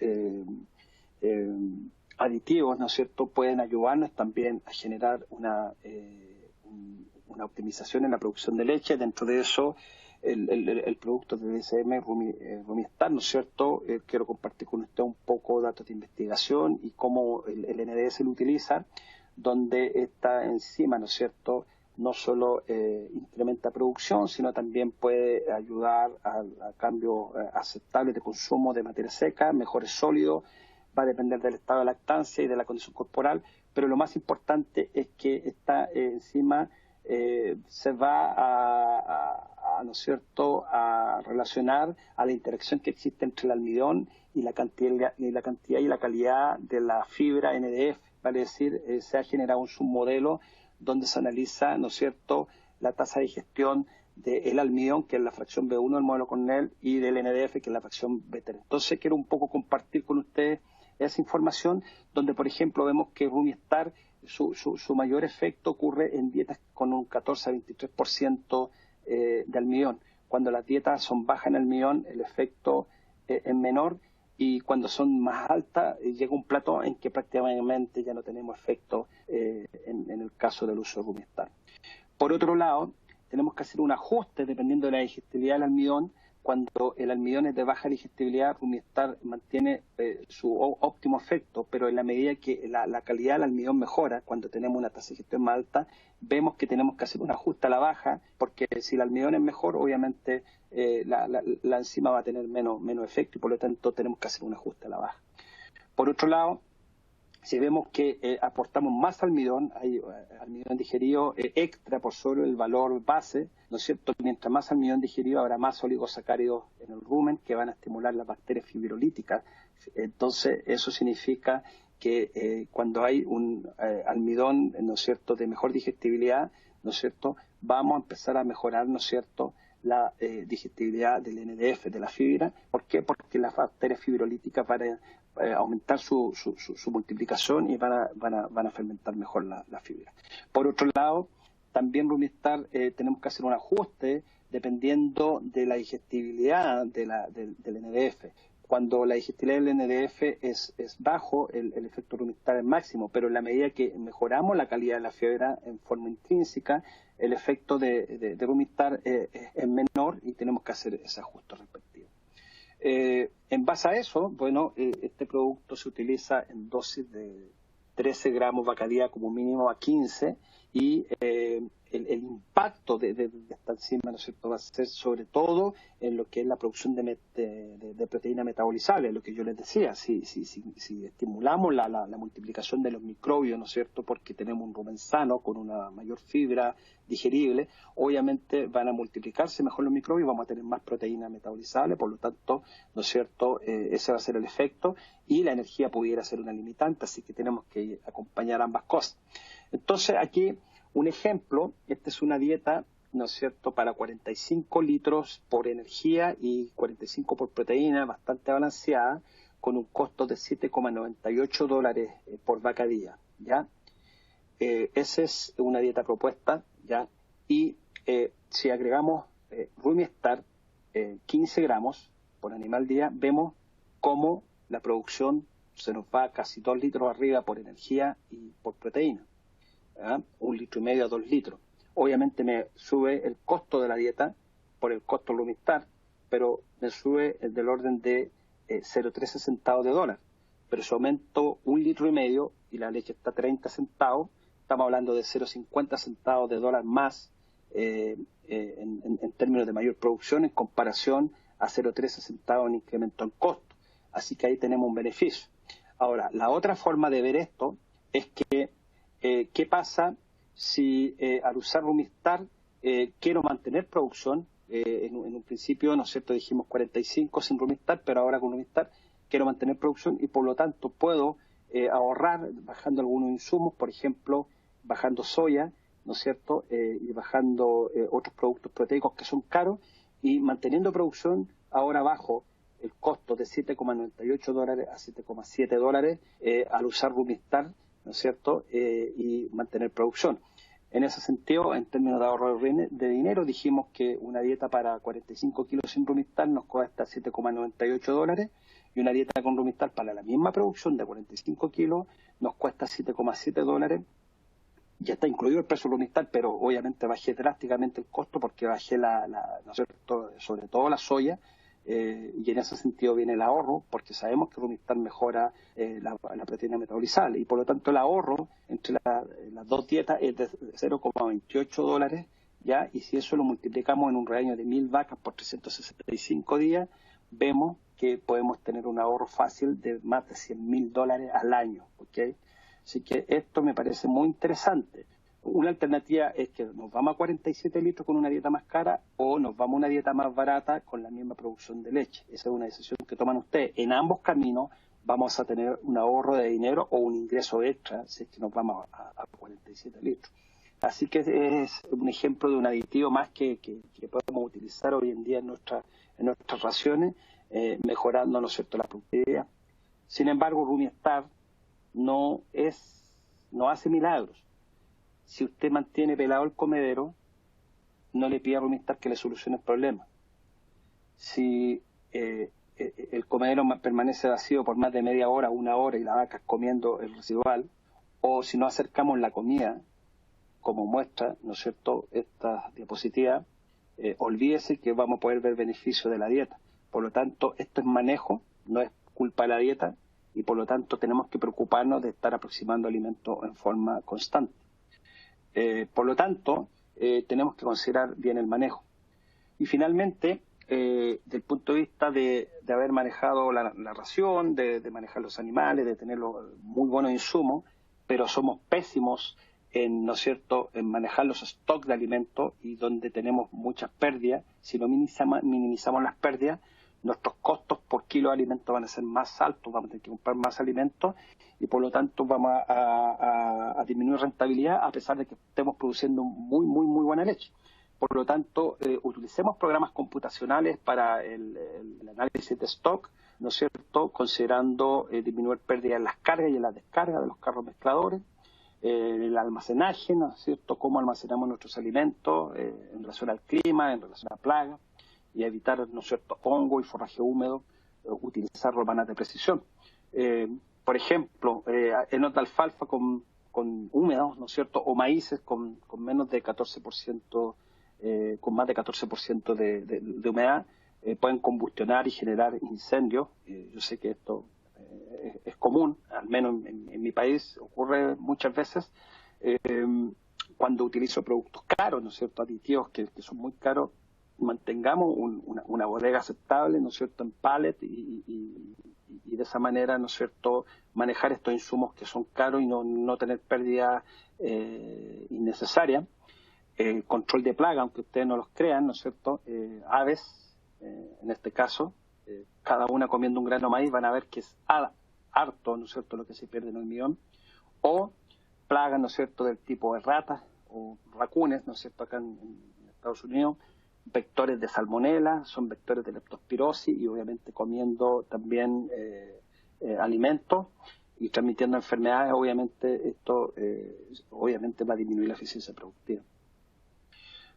aditivos, ¿no es cierto?, pueden ayudarnos también a generar una optimización en la producción de leche. Dentro de eso, el producto de DSM Rumiestar, ¿no es cierto? Quiero compartir con usted un poco datos de investigación y cómo el NDS lo utiliza, donde esta enzima, ¿no es cierto?, no solo incrementa producción, sino también puede ayudar a cambios aceptables de consumo de materia seca, mejores sólidos, va a depender del estado de lactancia y de la condición corporal, pero lo más importante es que esta enzima se va ¿no es cierto?, a relacionar a la interacción que existe entre el almidón y la cantidad y la calidad de la fibra NDF, vale decir, se ha generado un submodelo donde se analiza, ¿no es cierto?, la tasa de digestión del almidón, que es la fracción B1 del modelo Cornell, y del NDF, que es la fracción B3. Entonces, quiero un poco compartir con ustedes esa información, donde, por ejemplo, vemos que Rumiestar, su mayor efecto ocurre en dietas con un 14 a 23% de almidón. Cuando las dietas son bajas en almidón, el efecto es menor, y cuando son más altas llega un plató en que prácticamente ya no tenemos efecto en el caso del uso de Rumiestar. Por otro lado, tenemos que hacer un ajuste dependiendo de la digestibilidad del almidón. Cuando el almidón es de baja digestibilidad, Rumiestar mantiene su óptimo efecto, pero en la medida que la calidad del almidón mejora, cuando tenemos una tasa de digestión más alta, vemos que tenemos que hacer un ajuste a la baja, porque si el almidón es mejor, obviamente la enzima va a tener menos efecto y por lo tanto tenemos que hacer un ajuste a la baja. Por otro lado, si vemos que aportamos más almidón, hay almidón digerido extra por sobre el valor base, ¿no es cierto? Mientras más almidón digerido habrá más oligosacáridos en el rumen que van a estimular las bacterias fibrolíticas. Entonces, eso significa que cuando hay un almidón, ¿no es cierto?, de mejor digestibilidad, ¿no es cierto?, vamos a empezar a mejorar, ¿no es cierto?, la digestibilidad del NDF, de la fibra. ¿Por qué? Porque las bacterias fibrolíticas van a aumentar su multiplicación y van a fermentar mejor la fibra. Por otro lado, también Rumiestar tenemos que hacer un ajuste dependiendo de la digestibilidad del NDF. Cuando la digestibilidad del NDF es bajo, el efecto Rumiestar es máximo, pero en la medida que mejoramos la calidad de la fibra en forma intrínseca, el efecto de Rumiestar es menor y tenemos que hacer ese ajuste respectivo. En base a eso, bueno, este producto se utiliza en dosis de 13 gramos vaca día como mínimo a 15 y el impacto de esta enzima, ¿no es cierto?, va a ser sobre todo en lo que es la producción de proteína metabolizable, lo que yo les decía. Si estimulamos la multiplicación de los microbios, ¿no es cierto?, porque tenemos un rumen sano con una mayor fibra digerible, obviamente van a multiplicarse mejor los microbios, vamos a tener más proteína metabolizable, por lo tanto, ¿no es cierto?, ese va a ser el efecto, y la energía pudiera ser una limitante, así que tenemos que acompañar ambas cosas. Entonces, aquí un ejemplo, esta es una dieta, ¿no es cierto?, para 45 litros por energía y 45 por proteína, bastante balanceada, con un costo de $7,98 por vaca día, ¿ya? Esa es una dieta propuesta, ¿ya? Y si agregamos Rumiestar 15 gramos por animal día, vemos cómo la producción se nos va casi 2 litros arriba por energía y por proteína. 1,5 litros a 2 litros. Obviamente me sube el costo de la dieta por el costo Rumiestar, pero me sube del orden de 0,13 centavos de dólar. Pero si aumento 1,5 litros y la leche está a 30 centavos, estamos hablando de 0,50 centavos de dólar más en términos de mayor producción en comparación a 0,13 centavos en incremento en costo. Así que ahí tenemos un beneficio. Ahora, la otra forma de ver esto es que ¿qué pasa si al usar Rumiestar quiero mantener producción? En un principio, ¿no es cierto?, dijimos 45 sin Rumiestar, pero ahora con Rumiestar quiero mantener producción y por lo tanto puedo ahorrar bajando algunos insumos, por ejemplo, bajando soya, ¿no es cierto?, y bajando otros productos proteicos que son caros y manteniendo producción, ahora bajo el costo de $7,98 a $7,7 al usar Rumiestar, ¿no es cierto?, y mantener producción. En ese sentido, en términos de ahorro de dinero, dijimos que una dieta para 45 kilos sin Rumiestar nos cuesta $7,98 y una dieta con Rumiestar para la misma producción de 45 kilos nos cuesta $7,7. Ya está incluido el precio Rumiestar, pero obviamente bajé drásticamente el costo porque bajé ¿no es cierto?, sobre todo la soya, y en ese sentido viene el ahorro, porque sabemos que Rumiestar mejora la proteína metabolizable y por lo tanto el ahorro entre las dos dietas es de $0,28, ¿ya? Y si eso lo multiplicamos en un rebaño de 1.000 vacas por 365 días, vemos que podemos tener un ahorro fácil de más de $100,000 al año, ¿ok? Así que esto me parece muy interesante. Una alternativa es que nos vamos a 47 litros con una dieta más cara o nos vamos a una dieta más barata con la misma producción de leche. Esa es una decisión que toman ustedes. En ambos caminos vamos a tener un ahorro de dinero o un ingreso extra si es que nos vamos a 47 litros. Así que es un ejemplo de un aditivo más que podemos utilizar hoy en día en nuestras raciones, mejorando, ¿no es cierto?, la productividad. Sin embargo, Rumiestar no hace milagros. Si usted mantiene pelado el comedero, no le pida a Rumiestar que le solucione el problema. Si el comedero permanece vacío por más de media hora, 1 hora y la vaca comiendo el residual, o si no acercamos la comida, como muestra, ¿no es cierto?, esta diapositiva, olvídese que vamos a poder ver beneficio de la dieta. Por lo tanto, esto es manejo, no es culpa de la dieta, y por lo tanto tenemos que preocuparnos de estar aproximando alimentos en forma constante. Por lo tanto, tenemos que considerar bien el manejo. Y finalmente, desde el punto de vista de haber manejado la ración, de manejar los animales, de tener muy buenos insumos, pero somos pésimos en, ¿no es cierto?, en manejar los stocks de alimentos y donde tenemos muchas pérdidas. Si no minimizamos las pérdidas, nuestros costos por kilo de alimentos van a ser más altos, vamos a tener que comprar más alimentos y por lo tanto vamos a disminuir rentabilidad a pesar de que estemos produciendo muy buena leche. Por lo tanto, utilicemos programas computacionales para el análisis de stock, ¿no es cierto?, considerando disminuir pérdidas en las cargas y en las descargas de los carros mezcladores, el almacenaje, ¿no es cierto?, cómo almacenamos nuestros alimentos en relación al clima, en relación a plagas, y evitar, ¿no es cierto?, hongo y forraje húmedo, utilizar romanas de precisión. Por ejemplo, enos de alfalfa con húmedos, ¿no es cierto?, o maíces con menos de 14%, con más de 14% de humedad, pueden combustionar y generar incendios. Yo sé que esto es común, al menos en mi país ocurre muchas veces. Cuando utilizo productos caros, ¿no es cierto?, aditivos que son muy caros, mantengamos una bodega aceptable, ¿no es cierto?, en pallet y de esa manera, ¿no es cierto?, manejar estos insumos que son caros y no tener pérdidas innecesarias. Control de plaga, aunque ustedes no los crean, ¿no es cierto?, aves, en este caso, cada una comiendo un grano de maíz, van a ver que es harto, ¿no es cierto?, lo que se pierde en el millón. O plagas, ¿no es cierto?, del tipo de ratas o racunes, ¿no es cierto?, acá en Estados Unidos, vectores de salmonela, son vectores de leptospirosis y obviamente comiendo también alimentos y transmitiendo enfermedades, obviamente esto obviamente va a disminuir la eficiencia productiva.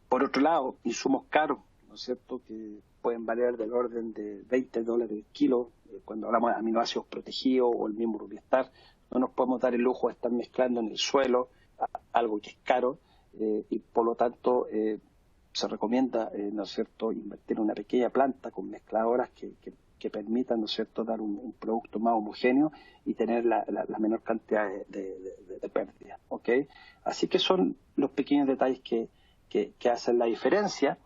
Por otro lado, insumos caros, ¿no ¿no es cierto?, que pueden valer del orden de $20 el kilo, cuando hablamos de aminoácidos protegidos o el mismo Rubiestar. No nos podemos dar el lujo de estar mezclando en el suelo algo que es caro, y por lo tanto se recomienda, ¿no es cierto?, invertir en una pequeña planta con mezcladoras que permitan, ¿no es cierto?, dar un producto más homogéneo y tener la menor cantidad de pérdida, ¿ok? Así que son los pequeños detalles que hacen la diferencia,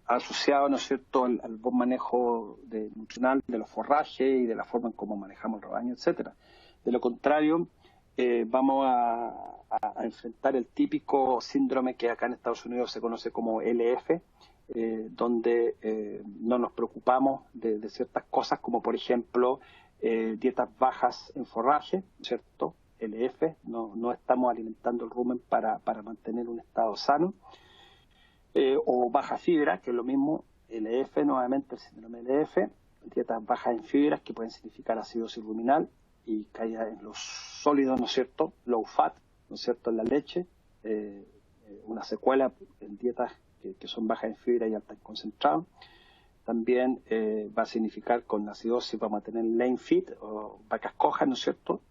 asociado, ¿no es cierto?, al buen manejo nutricional de los forrajes y de la forma en cómo manejamos el rebaño, etcétera. De lo contrario, vamos a enfrentar el típico síndrome que acá en Estados Unidos se conoce como LF, donde no nos preocupamos de ciertas cosas, como por ejemplo dietas bajas en forraje, ¿cierto? LF, no estamos alimentando el rumen para mantener un estado sano, o baja fibra, que es lo mismo, LF, nuevamente el síndrome LF, dietas bajas en fibras que pueden significar acidosis ruminal y caída en los sólidos, ¿no es cierto? Low fat, ¿no es cierto?, en la leche, una secuela en dietas que son bajas en fibra y altas en concentrado. También va a significar con acidosis, vamos a tener lean feed o vacas cojas, ¿no es cierto?,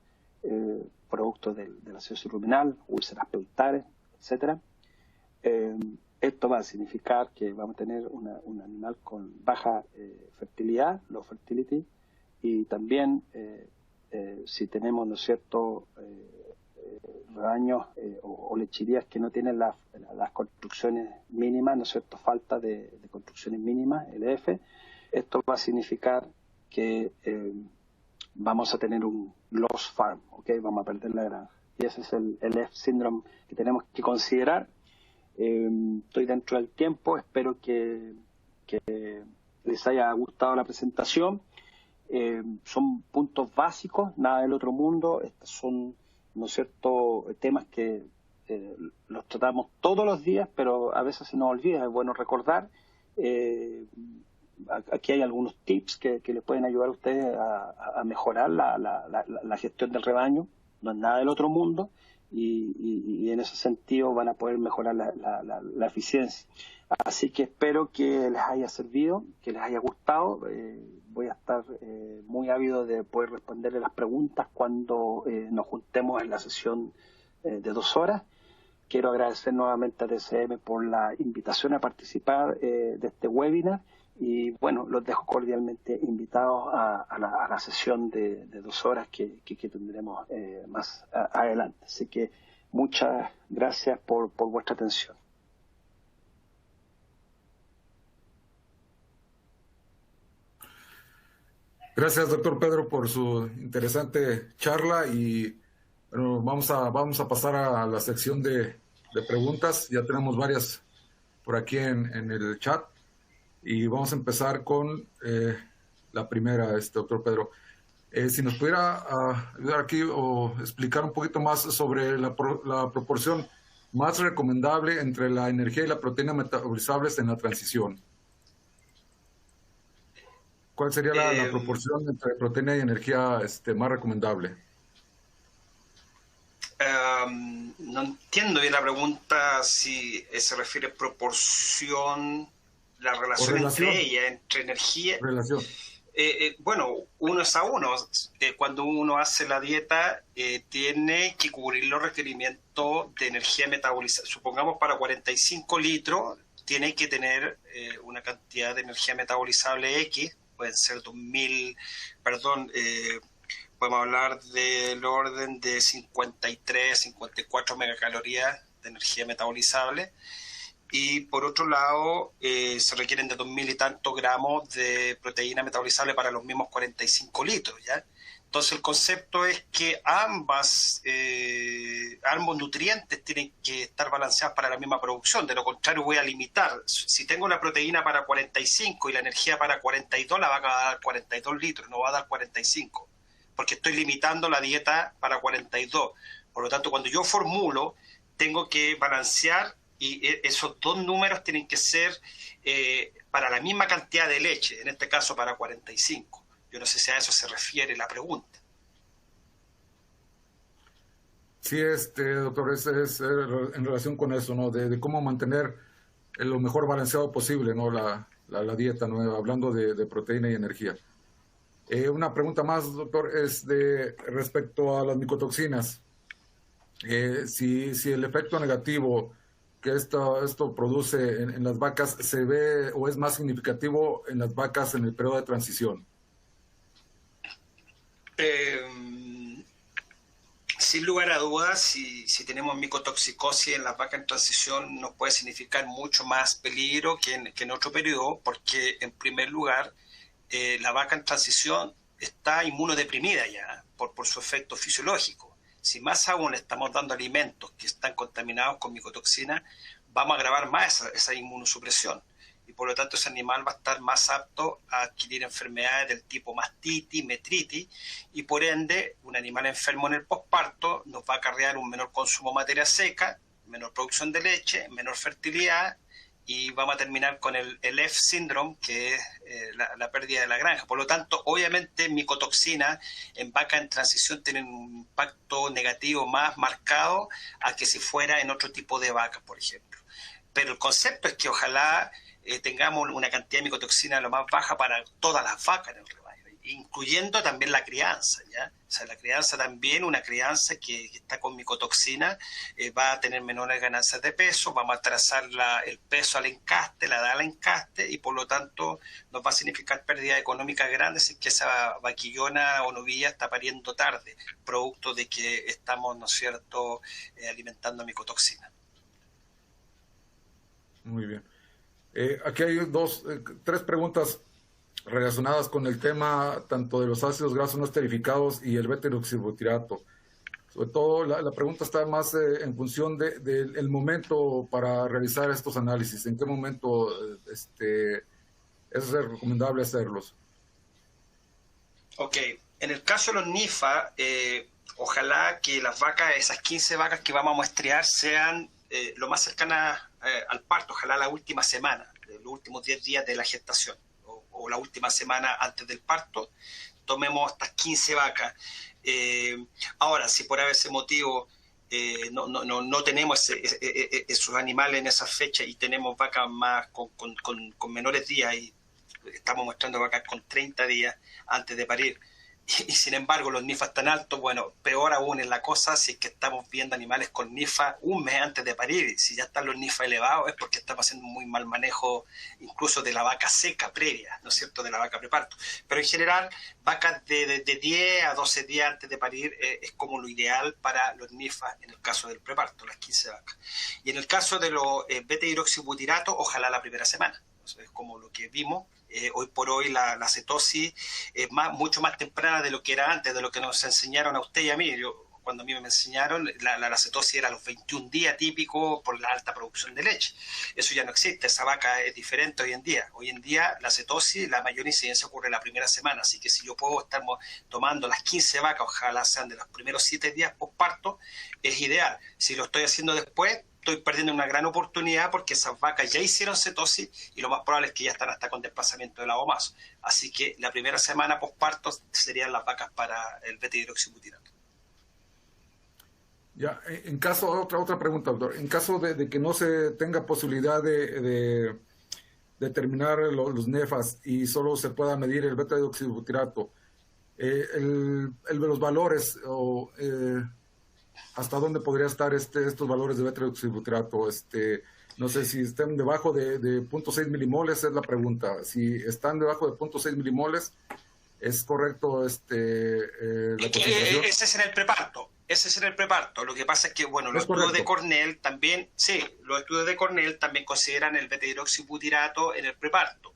productos de la acidosis ruminal, úlceras peutales, etcétera. Esto va a significar que vamos a tener un animal con baja fertilidad, low fertility, y también si tenemos, ¿no es cierto?, rebaños o lecherías que no tienen las construcciones mínimas, ¿no es cierto?, falta de construcciones mínimas, LF, esto va a significar que vamos a tener un loss farm, ¿ok? Vamos a perder la granja. Y ese es el LF syndrome que tenemos que considerar. Estoy dentro del tiempo, espero que les haya gustado la presentación. Son puntos básicos, nada del otro mundo. Estos son, ¿no es cierto?, temas que los tratamos todos los días, pero a veces se nos olvida, es bueno recordar. Aquí hay algunos tips que les pueden ayudar a ustedes a mejorar la gestión del rebaño. No es nada del otro mundo, y en ese sentido van a poder mejorar la eficiencia. Así que espero que les haya servido, que les haya gustado. Voy a estar muy ávido de poder responderle las preguntas cuando nos juntemos en la sesión de 2 horas. Quiero agradecer nuevamente a TCM por la invitación a participar de este webinar, y bueno, los dejo cordialmente invitados a la sesión de 2 horas que tendremos más adelante. Así que muchas gracias por vuestra atención. Gracias, doctor Pedro, por su interesante charla, y bueno, vamos a pasar a la sección de preguntas. Ya tenemos varias por aquí en el chat, y vamos a empezar con la primera, doctor Pedro. Si nos pudiera ayudar aquí o explicar un poquito más sobre la proporción más recomendable entre la energía y la proteína metabolizables en la transición. ¿Cuál sería la proporción entre proteína y energía más recomendable? No entiendo bien la pregunta, si se refiere a proporción, la relación entre ellas, entre energía. Relación. Bueno, 1:1. Cuando uno hace la dieta, tiene que cubrir los requerimientos de energía metabolizada. Supongamos para 45 litros, tiene que tener una cantidad de energía metabolizable X, pueden ser 2000, podemos hablar del orden de 53, 54 megacalorías de energía metabolizable. Y por otro lado, se requieren de 2000 y tantos gramos de proteína metabolizable para los mismos 45 litros, ¿ya? Entonces el concepto es que ambos nutrientes tienen que estar balanceados para la misma producción. De lo contrario, voy a limitar. Si tengo una proteína para 45 y la energía para 42, la va a dar 42 litros, no va a dar 45, porque estoy limitando la dieta para 42. Por lo tanto, cuando yo formulo, tengo que balancear, y esos dos números tienen que ser para la misma cantidad de leche, en este caso para 45. Yo no sé si a eso se refiere la pregunta. Sí, doctor, es en relación con eso, ¿no? De cómo mantener lo mejor balanceado posible, ¿no? La dieta, ¿no? Hablando de proteína y energía. Una pregunta más, doctor, es respecto a las micotoxinas. Si el efecto negativo que esto produce en las vacas se ve o es más significativo en las vacas en el periodo de transición. Sin lugar a dudas, si tenemos micotoxicosis en las vacas en transición, nos puede significar mucho más peligro que en otro periodo, porque en primer lugar, la vaca en transición está inmunodeprimida ya por su efecto fisiológico. Si más aún estamos dando alimentos que están contaminados con micotoxinas, vamos a agravar más esa inmunosupresión. Y por lo tanto ese animal va a estar más apto a adquirir enfermedades del tipo mastitis, metritis, y por ende un animal enfermo en el posparto nos va a acarrear un menor consumo de materia seca, menor producción de leche, menor fertilidad, y vamos a terminar con el F síndrome, que es la pérdida de la granja. Por lo tanto, obviamente micotoxinas en vacas en transición tienen un impacto negativo más marcado a que si fuera en otro tipo de vacas, por ejemplo. Pero el concepto es que ojalá tengamos una cantidad de micotoxina lo más baja para todas las vacas en el rebaño, incluyendo también la crianza, ¿ya? O sea, la crianza también, una crianza que está con micotoxina va a tener menores ganancias de peso, vamos a trazar el peso al encaste, la edad al encaste, y por lo tanto nos va a significar pérdidas económicas grandes si es que esa vaquillona o novilla está pariendo tarde, producto de que estamos, ¿no es cierto?, alimentando micotoxina. Muy bien. Aquí hay tres preguntas relacionadas con el tema tanto de los ácidos grasos no esterificados y el beta-hidroxibutirato. Sobre todo la pregunta está más en función del momento para realizar estos análisis. ¿En qué momento es recomendable hacerlos? Ok, en el caso de los NIFA, ojalá que las vacas, esas 15 vacas que vamos a muestrear, sean lo más cercanas al parto, ojalá la última semana, los últimos 10 días de la gestación, o la última semana antes del parto, tomemos estas 15 vacas. Ahora, si por ese motivo no tenemos esos animales en esa fecha y tenemos vacas más con menores días, y estamos mostrando vacas con 30 días antes de parir, y sin embargo los NIFA están altos, bueno, peor aún es la cosa si es que estamos viendo animales con NIFA un mes antes de parir. Si ya están los NIFA elevados es porque estamos haciendo muy mal manejo incluso de la vaca seca previa, ¿no es cierto?, de la vaca preparto. Pero en general, vacas de 10 a 12 días antes de parir es como lo ideal para los NIFA en el caso del preparto, las 15 vacas. Y en el caso de los beta-hidroxibutirato, ojalá la primera semana. Eso es como lo que vimos. Hoy por hoy la cetosis es mucho más temprana de lo que era antes, de lo que nos enseñaron a usted y a mí. Cuando a mí me enseñaron, la cetosis era a los 21 días típico por la alta producción de leche. Eso ya no existe, esa vaca es diferente hoy en día. Hoy en día la cetosis, la mayor incidencia ocurre la primera semana, así que si yo puedo estar tomando las 15 vacas, ojalá sean de los primeros 7 días postparto, es ideal. Si lo estoy haciendo después, estoy perdiendo una gran oportunidad porque esas vacas ya hicieron cetosis y lo más probable es que ya están hasta con desplazamiento del agomazo. Así que la primera semana postparto serían las vacas para el beta-hidroxibutirato. Ya, en caso, otra pregunta, doctor. En caso de que no se tenga posibilidad de determinar los NEFAs y solo se pueda medir el beta-hidroxibutirato, los valores o hasta dónde podría estar estos valores de beta-hidroxibutirato, no sé si están debajo de 0.6 milimoles, es la pregunta. Si están debajo de 0.6 milimoles, ¿es correcto la concentración? Ese es en el preparto. Ese es en el preparto. Lo que pasa es que, bueno, los estudios de Cornell también, los estudios de Cornell también consideran el beta-hidroxibutirato en el preparto.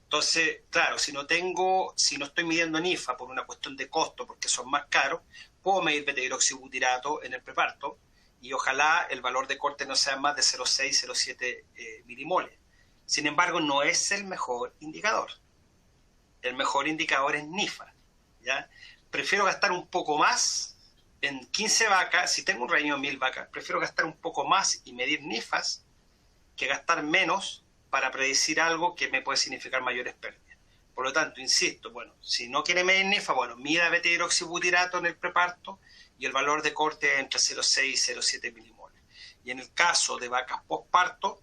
Entonces, claro, si no estoy midiendo NIFA por una cuestión de costo, porque son más caros, puedo medir beta-hidroxibutirato en el preparto y ojalá el valor de corte no sea más de 0,6, 0,7 milimoles. Sin embargo, no es el mejor indicador. El mejor indicador es NIFA, ¿ya? Prefiero gastar un poco más en 15 vacas, si tengo un rebaño de 1000 vacas, prefiero gastar un poco más y medir NIFAs que gastar menos para predecir algo que me puede significar mayores pérdidas. Por lo tanto, insisto, bueno, si no quiere medir NIFA, bueno, mida beta-hidroxibutirato en el preparto y el valor de corte entre 0,6 y 0,7 milimoles. Y en el caso de vacas postparto,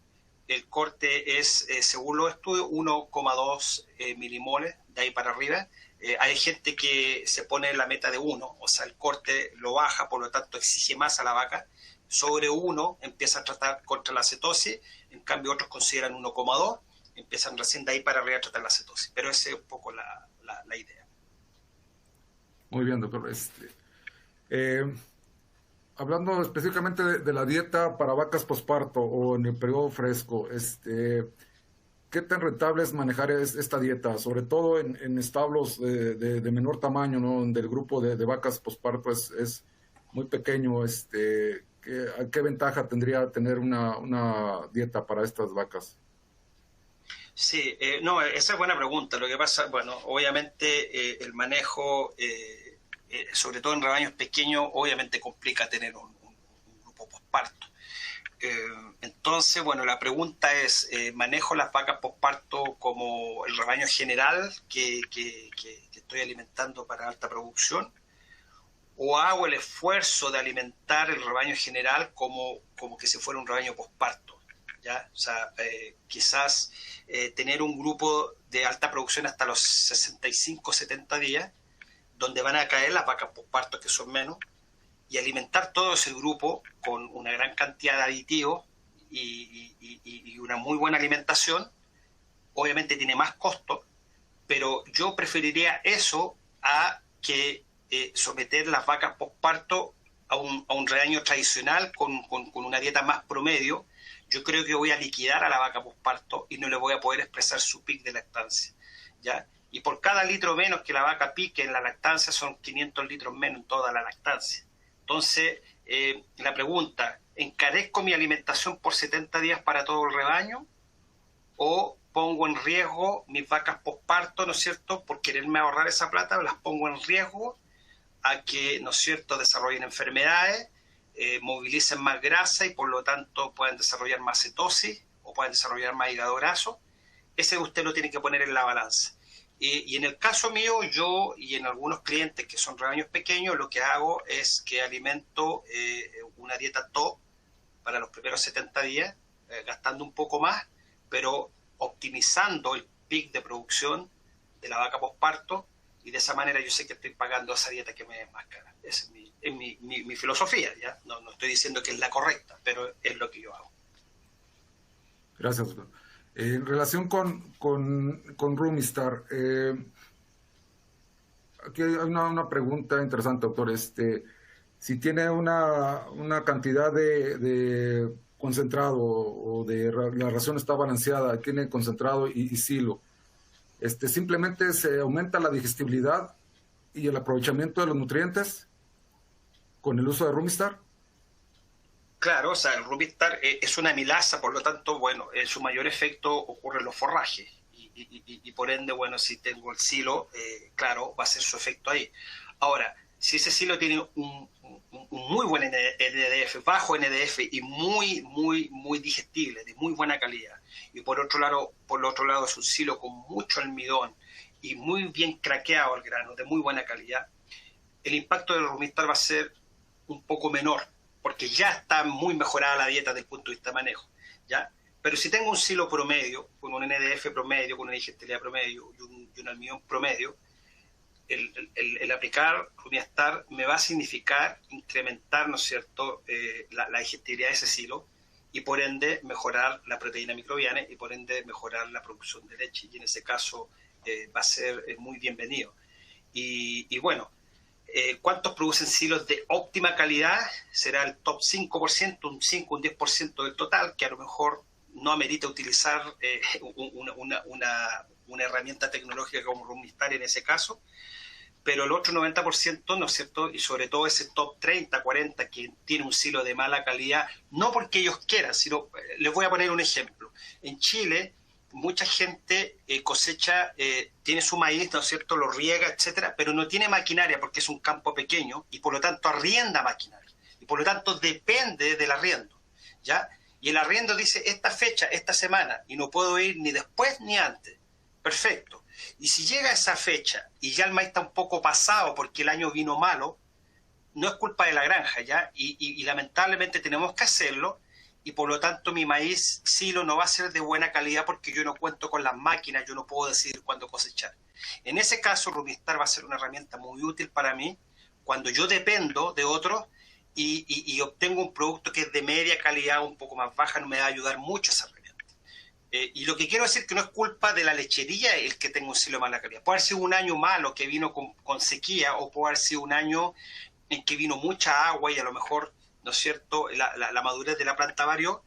el corte es, según los estudios, 1,2 milimoles, de ahí para arriba. Hay gente que se pone la meta de 1, o sea, el corte lo baja, por lo tanto exige más a la vaca. Sobre 1 empieza a tratar contra la cetosis, en cambio otros consideran 1,2, empiezan recién de ahí para arriba a tratar la cetosis. Pero esa es un poco la idea. Muy bien, doctor. Hablando específicamente de la dieta para vacas posparto o en el periodo fresco, ¿qué tan rentable es manejar esta dieta? Sobre todo en establos de menor tamaño, ¿no? Donde el grupo de vacas posparto es muy pequeño. ¿Qué ventaja tendría tener una dieta para estas vacas? Sí, no, esa es buena pregunta. Lo que pasa, bueno, obviamente el manejo, sobre todo en rebaños pequeños, obviamente complica tener un grupo posparto. Entonces, bueno, la pregunta es, ¿manejo las vacas posparto como el rebaño general que estoy alimentando para alta producción? ¿O hago el esfuerzo de alimentar el rebaño general como que si fuera un rebaño posparto? ¿Ya? O sea, quizás tener un grupo de alta producción hasta los 65, 70 días, donde van a caer las vacas posparto, que son menos, y alimentar todo ese grupo con una gran cantidad de aditivos y una muy buena alimentación. Obviamente tiene más costo, pero yo preferiría eso a que someter las vacas posparto a un rebaño tradicional con una dieta más promedio. Yo creo que voy a liquidar a la vaca posparto y no le voy a poder expresar su pic de lactancia, ¿ya? Y por cada litro menos que la vaca pique en la lactancia son 500 litros menos en toda la lactancia. Entonces, la pregunta, ¿encarezco mi alimentación por 70 días para todo el rebaño? ¿O pongo en riesgo mis vacas posparto, ¿no es cierto? Por quererme ahorrar esa plata, las pongo en riesgo a que, ¿no es cierto?, desarrollen enfermedades, movilicen más grasa y por lo tanto puedan desarrollar más cetosis o puedan desarrollar más hígado graso. Ese usted lo tiene que poner en la balanza. Y en el caso mío, yo y en algunos clientes que son rebaños pequeños, lo que hago es que alimento una dieta top para los primeros 70 días, gastando un poco más, pero optimizando el pic de producción de la vaca posparto, y de esa manera yo sé que estoy pagando esa dieta que me es más cara. Esa es mi filosofía, ¿ya? No estoy diciendo que es la correcta, pero es lo que yo hago. Gracias, doctor. En relación con Rumistar, aquí hay una pregunta interesante, doctor. Si tiene una cantidad de concentrado o la ración está balanceada, tiene concentrado y silo, simplemente se aumenta la digestibilidad y el aprovechamiento de los nutrientes con el uso de Rumistar. Claro, o sea, el Rumistar es una amilasa, por lo tanto, bueno, su mayor efecto ocurre en los forrajes y por ende, bueno, si tengo el silo, claro, va a ser su efecto ahí. Ahora, si ese silo tiene un muy buen NDF, bajo NDF y muy digestible, de muy buena calidad, y por otro lado es un silo con mucho almidón y muy bien craqueado el grano, de muy buena calidad, el impacto del Rumistar va a ser un poco menor, porque ya está muy mejorada la dieta desde el punto de vista de manejo, ¿ya? Pero si tengo un silo promedio, con un NDF promedio, con una digestibilidad promedio y un almidón promedio, el aplicar Rumistar me va a significar incrementar, ¿no es cierto?, la digestibilidad de ese silo y por ende mejorar la proteína microbiana y por ende mejorar la producción de leche, y en ese caso va a ser muy bienvenido. Y bueno, ¿cuántos producen silos de óptima calidad? Será el top 5%, un 5, un 10% del total, que a lo mejor no amerita utilizar una herramienta tecnológica como Rumistar en ese caso, pero el otro 90%, ¿no es cierto?, y sobre todo ese top 30, 40 que tiene un silo de mala calidad, no porque ellos quieran, sino, les voy a poner un ejemplo. En Chile, mucha gente cosecha, tiene su maíz, ¿no es cierto?, lo riega, etcétera, pero no tiene maquinaria porque es un campo pequeño y por lo tanto arrienda maquinaria y por lo tanto depende del arriendo, ¿ya? Y el arriendo dice esta fecha, esta semana, y no puedo ir ni después ni antes. Perfecto. Y si llega esa fecha y ya el maíz está un poco pasado porque el año vino malo, no es culpa de la granja, ¿ya? Y lamentablemente tenemos que hacerlo, y por lo tanto mi maíz silo no va a ser de buena calidad porque yo no cuento con las máquinas, yo no puedo decidir cuándo cosechar. En ese caso, Rumistar va a ser una herramienta muy útil para mí cuando yo dependo de otros y obtengo un producto que es de media calidad, un poco más baja, no me va a ayudar mucho esa herramienta. Y lo que quiero decir que no es culpa de la lechería el que tenga un silo de mala calidad. Puede haber sido un año malo que vino con sequía, o puede haber sido un año en que vino mucha agua y a lo mejor, ¿no es cierto?, la madurez de la planta varió,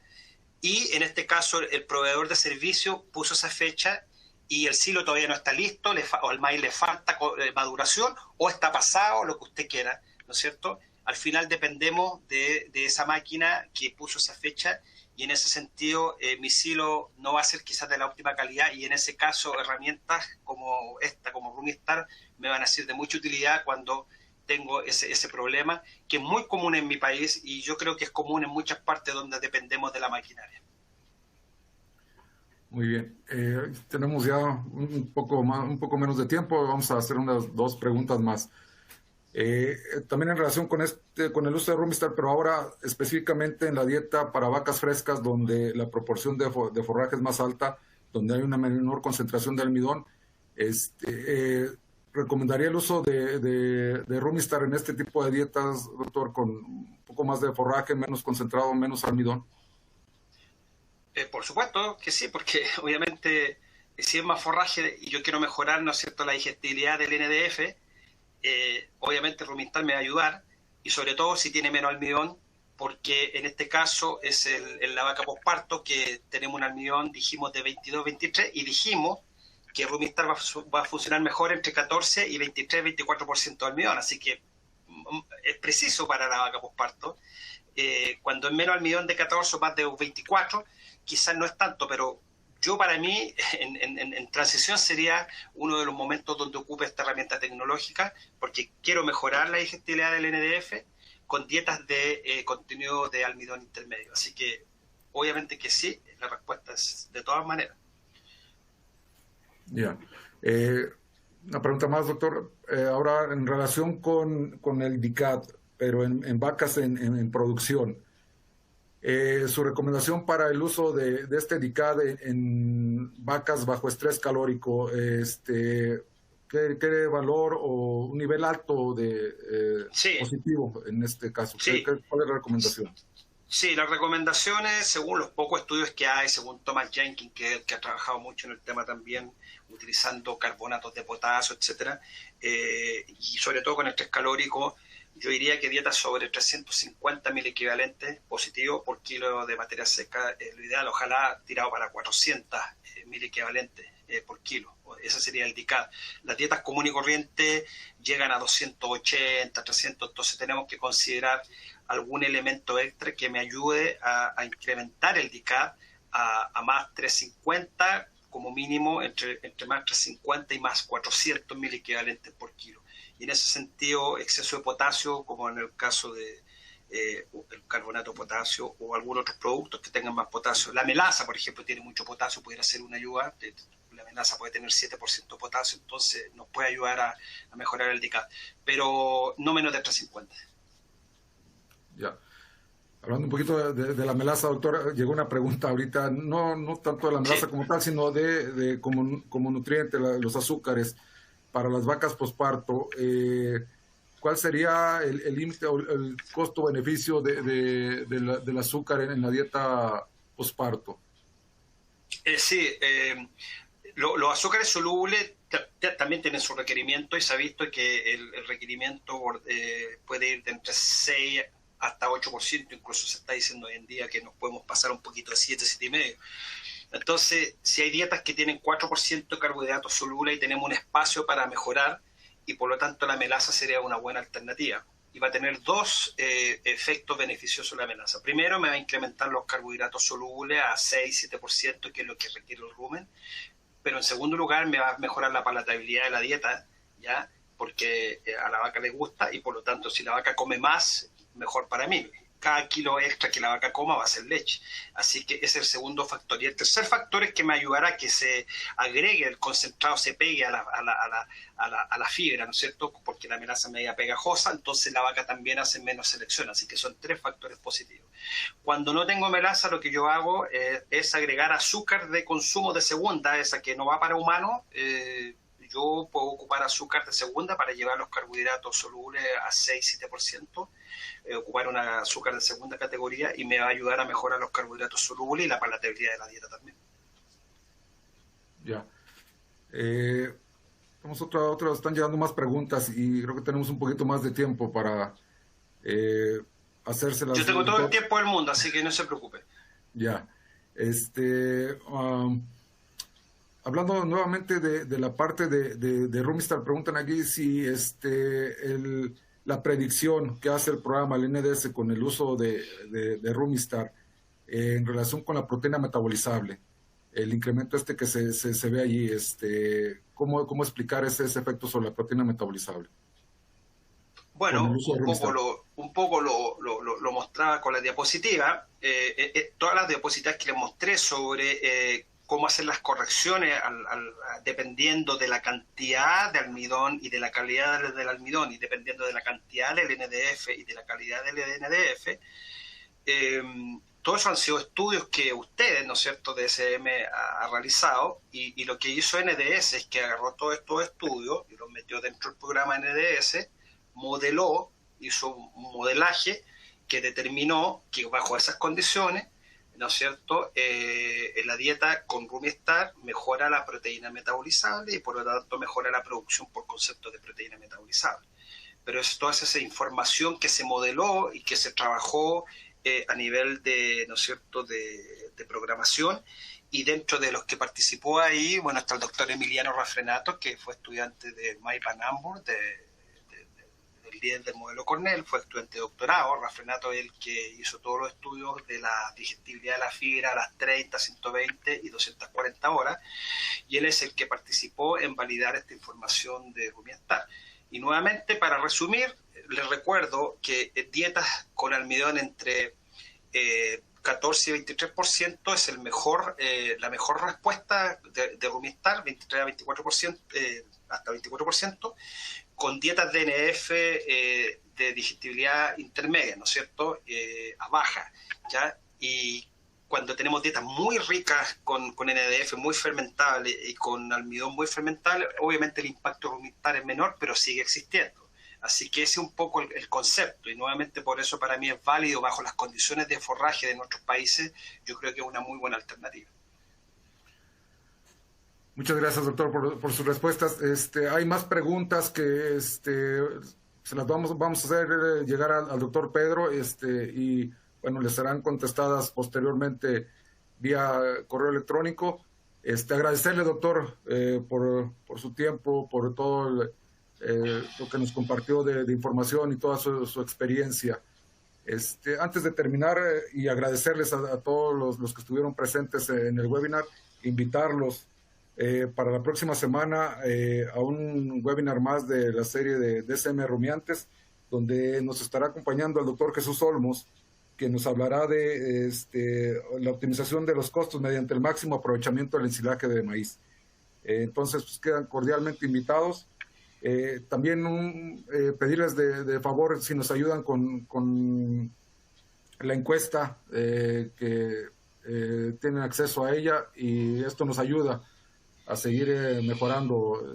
y en este caso el proveedor de servicio puso esa fecha y el silo todavía no está listo, o al maíz le falta maduración, o está pasado, lo que usted quiera, ¿no es cierto? Al final dependemos de esa máquina que puso esa fecha, y en ese sentido mi silo no va a ser quizás de la óptima calidad, y en ese caso herramientas como esta, como Rumistar, me van a ser de mucha utilidad cuando tengo ese problema, que es muy común en mi país, y yo creo que es común en muchas partes donde dependemos de la maquinaria. Muy bien. Tenemos ya un poco menos de tiempo. Vamos a hacer unas 2 preguntas más. También en relación con el uso de Rumistar, pero ahora específicamente en la dieta para vacas frescas, donde la proporción de forraje es más alta, donde hay una menor concentración de almidón, ¿recomendaría el uso de Rumistar en este tipo de dietas, doctor, con un poco más de forraje, menos concentrado, menos almidón? Por supuesto que sí, porque obviamente si es más forraje y yo quiero mejorar, ¿no es cierto?, la digestibilidad del NDF, obviamente Rumistar me va a ayudar, y sobre todo si tiene menos almidón, porque en este caso es la vaca posparto, que tenemos un almidón, dijimos, de 22-23, y dijimos que Rumistar va a funcionar mejor entre 14 y 23-24% de almidón, así que es preciso para la vaca posparto. Cuando es menos almidón de 14 o más de 24, quizás no es tanto, pero yo para mí en transición sería uno de los momentos donde ocupe esta herramienta tecnológica, porque quiero mejorar la digestibilidad del NDF con dietas de contenido de almidón intermedio. Así que obviamente que sí, la respuesta es de todas maneras. Ya. Una pregunta más, doctor. Ahora, en relación con el DICAT, pero en vacas en producción, su recomendación para el uso de este DICAT en vacas bajo estrés calórico, ¿qué valor o un nivel alto de Sí. positivo en este caso? Sí. ¿Cuál es la recomendación? Sí, las recomendaciones, según los pocos estudios que hay, según Thomas Jenkins, que ha trabajado mucho en el tema también, utilizando carbonatos de potasio, etcétera, y sobre todo con estrés calórico, yo diría que dietas sobre 350 mil equivalentes positivos por kilo de materia seca, lo ideal, ojalá tirado para 400 mil equivalentes por kilo. Ese sería el DICAD. Las dietas común y corriente llegan a 280, 300, entonces tenemos que considerar algún elemento extra que me ayude a incrementar el DICAD a más 350, como mínimo entre más 350 y más 400 mil equivalentes por kilo. Y en ese sentido, exceso de potasio, como en el caso de el carbonato de potasio o algunos otros productos que tengan más potasio. La melaza, por ejemplo, tiene mucho potasio, pudiera ser una ayuda. La melaza puede tener 7% de potasio, entonces nos puede ayudar a mejorar el DICAD, pero no menos de 350. Ya. Hablando un poquito de la melaza, doctor, llegó una pregunta ahorita, no tanto de la melaza como tal, sino de como nutriente, los azúcares para las vacas posparto. ¿Cuál sería el límite o el costo-beneficio del azúcar en la dieta posparto? Los azúcares solubles también tienen su requerimiento, y se ha visto que el requerimiento puede ir de entre 6 hasta 8%, incluso se está diciendo hoy en día que nos podemos pasar un poquito de 7, 7,5%. Entonces, si hay dietas que tienen 4% de carbohidratos solubles y tenemos un espacio para mejorar, y por lo tanto la melaza sería una buena alternativa. Y va a tener 2 efectos beneficiosos la melaza. Primero, me va a incrementar los carbohidratos solubles a 6, 7%, que es lo que requiere el rumen. Pero en segundo lugar, me va a mejorar la palatabilidad de la dieta, ¿ya? Porque a la vaca le gusta, y por lo tanto, si la vaca come más, mejor para mí. cada kilo extra que la vaca coma va a ser leche. Así que ese es el segundo factor. Y el tercer factor es que me ayudará a que se agregue el concentrado, se pegue a la fibra, ¿no es cierto? Porque la melaza es media pegajosa, entonces la vaca también hace menos selección. Así que son tres factores positivos. Cuando no tengo melaza, lo que yo hago es agregar azúcar de consumo de segunda, esa que no va para humanos. Yo puedo ocupar azúcar de segunda para llevar los carbohidratos solubles a 6-7%, ocupar un azúcar de segunda categoría y me va a ayudar a mejorar los carbohidratos solubles y la palatabilidad de la dieta también. Ya. Están llegando más preguntas y creo que tenemos un poquito más de tiempo para hacérselas. Yo tengo todo el tiempo del mundo, así que no se preocupe. Ya. Hablando nuevamente de la parte de Rumistar, preguntan aquí si la predicción que hace el programa, el NDS, con el uso de Rumistar en relación con la proteína metabolizable, el incremento que se ve allí, ¿cómo explicar ese efecto sobre la proteína metabolizable? Bueno, un poco lo mostraba con la diapositiva. Todas las diapositivas que les mostré sobre cómo hacer las correcciones dependiendo de la cantidad de almidón y de la calidad del almidón, y dependiendo de la cantidad del NDF y de la calidad del NDF. Todos esos han sido estudios que ustedes, ¿no es cierto?, DSM ha realizado, y lo que hizo NDS es que agarró todos estos estudios y los metió dentro del programa NDS, modeló, hizo un modelaje que determinó que bajo esas condiciones, ¿no es cierto?, la dieta con Rumistar mejora la proteína metabolizable y por lo tanto mejora la producción por concepto de proteína metabolizable. Pero es toda esa información que se modeló y que se trabajó a nivel de, ¿no es cierto?, de programación, y dentro de los que participó ahí, bueno, está el doctor Emiliano Raffrenato, que fue estudiante de Mike Van Amburg, del líder del modelo Cornell, fue estudiante de doctorado. Raffrenato es el que hizo todos los estudios de la digestibilidad de la fibra a las 30, 120 y 240 horas, y él es el que participó en validar esta información de Rumistar. Y nuevamente, para resumir, les recuerdo que dietas con almidón entre 14 y 23% es la mejor respuesta de Rumistar, 23 a 24%, hasta 24%, con dietas de NF de digestibilidad intermedia, ¿no es cierto?, a baja, ¿ya? Y cuando tenemos dietas muy ricas con NDF muy fermentable y con almidón muy fermentable, obviamente el impacto Rumistar es menor, pero sigue existiendo. Así que ese es un poco el concepto, y nuevamente por eso para mí es válido bajo las condiciones de forraje de nuestros países. Yo creo que es una muy buena alternativa. Muchas gracias, doctor, por sus respuestas. Hay más preguntas que se las vamos a hacer llegar al doctor Pedro, y bueno, les serán contestadas posteriormente vía correo electrónico. Agradecerle, doctor, por su tiempo, por todo lo que nos compartió de información y toda su experiencia. Antes de terminar, y agradecerles a todos los que estuvieron presentes en el webinar, invitarlos para la próxima semana a un webinar más de la serie de DSM Rumiantes, donde nos estará acompañando el doctor Jesús Olmos, que nos hablará de la optimización de los costos mediante el máximo aprovechamiento del ensilaje de maíz. Entonces, pues, quedan cordialmente invitados. También pedirles de favor si nos ayudan con la encuesta, que tienen acceso a ella, y esto nos ayuda a seguir mejorando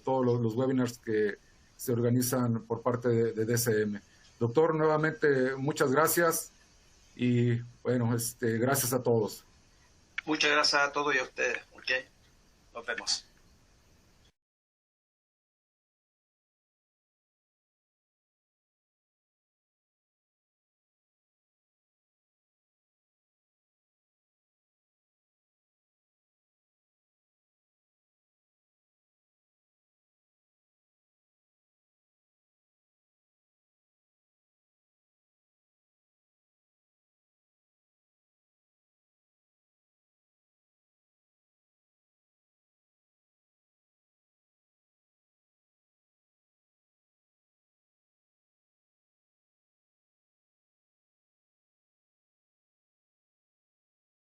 todos los webinars que se organizan por parte de DSM. Doctor, nuevamente muchas gracias, y bueno, gracias a todos. Muchas gracias a todos y a ustedes. ¿Okay? Nos vemos.